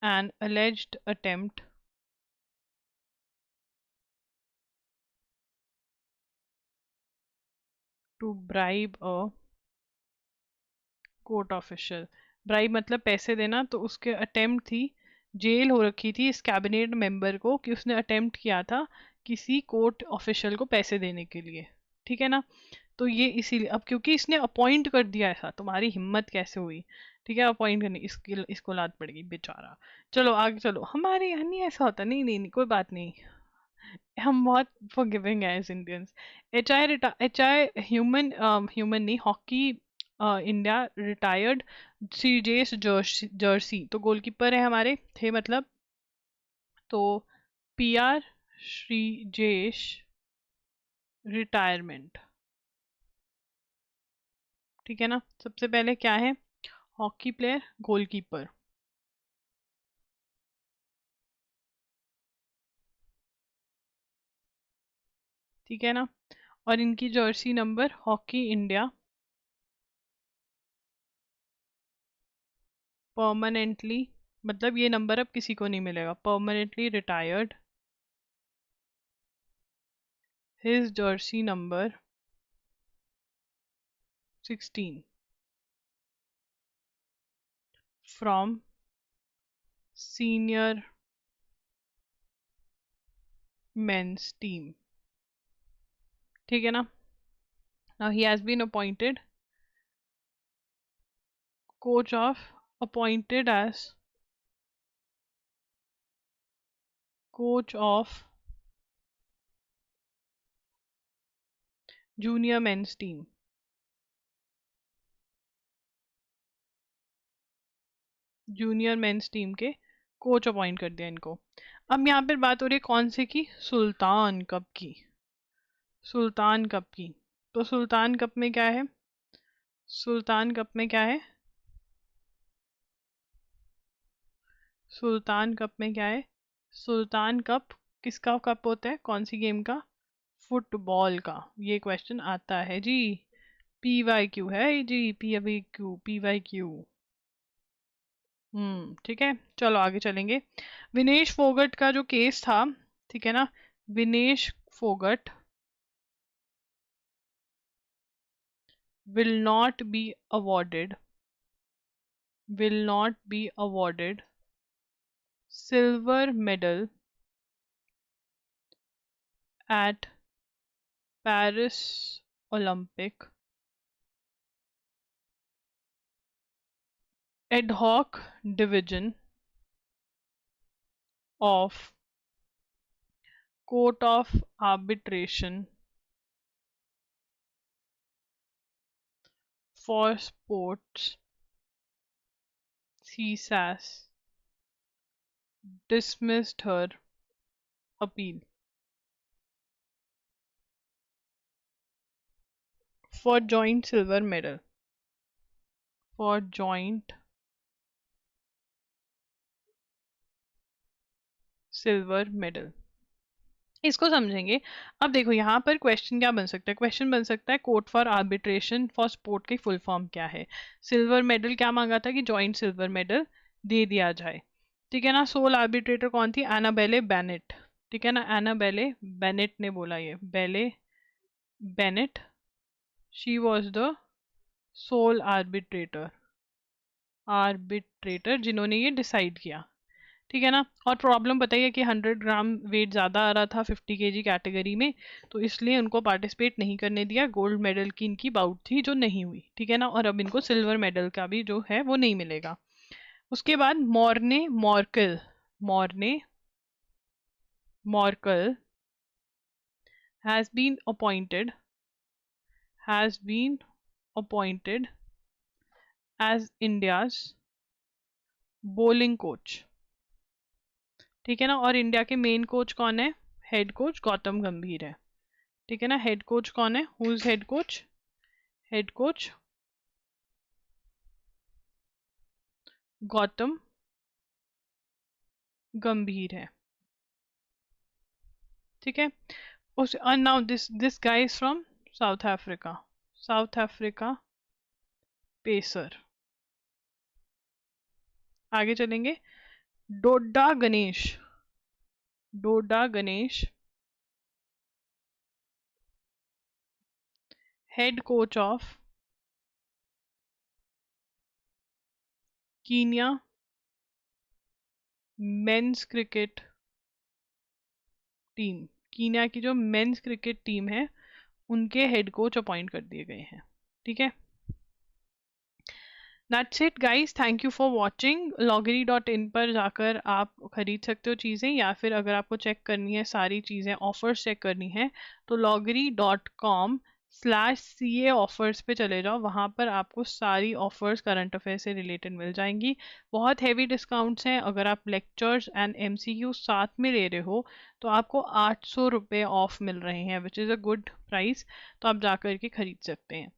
an alleged attempt to bribe a court official. Bribe मतलब पैसे देना, तो उसके अटेम्प्ट थी, जेल हो रखी थी इस कैबिनेट मेंबर को कि उसने अटेम्प्ट किया था किसी कोर्ट ऑफिशियल को पैसे देने के लिए, ठीक है ना। तो ये इसीलिए, अब क्योंकि इसने अपॉइंट कर दिया ऐसा, तुम्हारी हिम्मत कैसे हुई, ठीक है, अपॉइंट करने इसको लात पड़ गई बेचारा। चलो आगे चलो, हमारे यहाँ नहीं ऐसा होता, नहीं नहीं नहीं, कोई बात नहीं, हम बहुत फॉरगिविंग है as Indians. H I human, human नहीं, hockey India retired Sreejesh jersey, तो गोलकीपर है हमारे थे मतलब। तो पीआर श्रीजेश रिटायरमेंट, ठीक है ना। सबसे पहले क्या है, हॉकी प्लेयर, गोलकीपर, ठीक है ना। और इनकी Jersey number hockey India permanently, मतलब ये नंबर अब किसी को नहीं मिलेगा, permanently retired his jersey number 16 from senior men's team. ठीक है ना? Now he has been appointed appointed as coach of junior men's team. Junior men's team के कोच अपॉइंट कर दिया इनको। अब यहाँ पर बात हो रही है कौन से की? सुल्तान कप की। सुल्तान कप की। तो सुल्तान कप में क्या है? सुल्तान कप में क्या है? सुल्तान कप में क्या है? सुल्तान कप किसका कप होता है? कौन सी गेम का? फुटबॉल का। ये क्वेश्चन आता है जी। PYQ है जी, PYQ। ठीक है, चलो आगे चलेंगे। विनेश फोगट का जो केस था, ठीक है ना, Vinesh Phogat will not be awarded silver medal at Paris Olympic ad hoc division of Court of Arbitration for Sports CSAS dismissed her appeal for joint silver medal. For joint silver medal. इसको समझेंगे। अब देखो यहाँ पर क्वेश्चन क्या बन सकता है? क्वेश्चन बन सकता है court for arbitration for sport की फुल फॉर्म क्या है? सिल्वर मेडल क्या मांगा था कि जॉइंट सिल्वर मेडल दे दिया जाए, ठीक है ना। सोल आर्बिट्रेटर कौन थी? एनाबेले बेनेट, ठीक है ना। एनाबेले बेनेट ने बोला, ये Belle Bennett, she was the sole arbitrator जिन्होंने ये डिसाइड किया, ठीक है ना। और प्रॉब्लम बताइए कि 100 ग्राम वेट ज़्यादा आ रहा था 50 kg कैटेगरी में, तो इसलिए उनको पार्टिसिपेट नहीं करने दिया। गोल्ड मेडल की इनकी बाउट थी जो नहीं हुई, ठीक है ना। और अब इनको सिल्वर मेडल का भी जो है वो नहीं मिलेगा। उसके बाद Morne Morkel has been appointed as India's bowling coach, ठीक है ना। और इंडिया के मेन कोच कौन है? हेड कोच गौतम गंभीर है, ठीक है ना। हेड कोच कौन है? Who is head coach? Head coach Gautam Gambhir है, ठीक है। उस now this guy is from South Africa pacer. आगे चलेंगे। Dodda Ganesh head coach of Kenya men's cricket team. Kenya की जो मेंस क्रिकेट टीम है उनके हेड कोच अपॉइंट कर दिए गए हैं, ठीक है। That's it guys, thank you for watching। loggery.in पर जाकर आप खरीद सकते हो चीज़ें, या फिर अगर आपको चेक करनी है सारी चीज़ें, ऑफर्स चेक करनी है, तो loggery.com/CA ऑफर्स पे चले जाओ। वहाँ पर आपको सारी ऑफर्स करंट अफेयर से रिलेटेड मिल जाएंगी। बहुत हैवी डिस्काउंट्स हैं। अगर आप लेक्चर्स एंड MCQ साथ में ले रहे हो तो आपको 800 रुपये ऑफ मिल रहे हैं, which is a good price. तो आप जा कर के खरीद सकते हैं।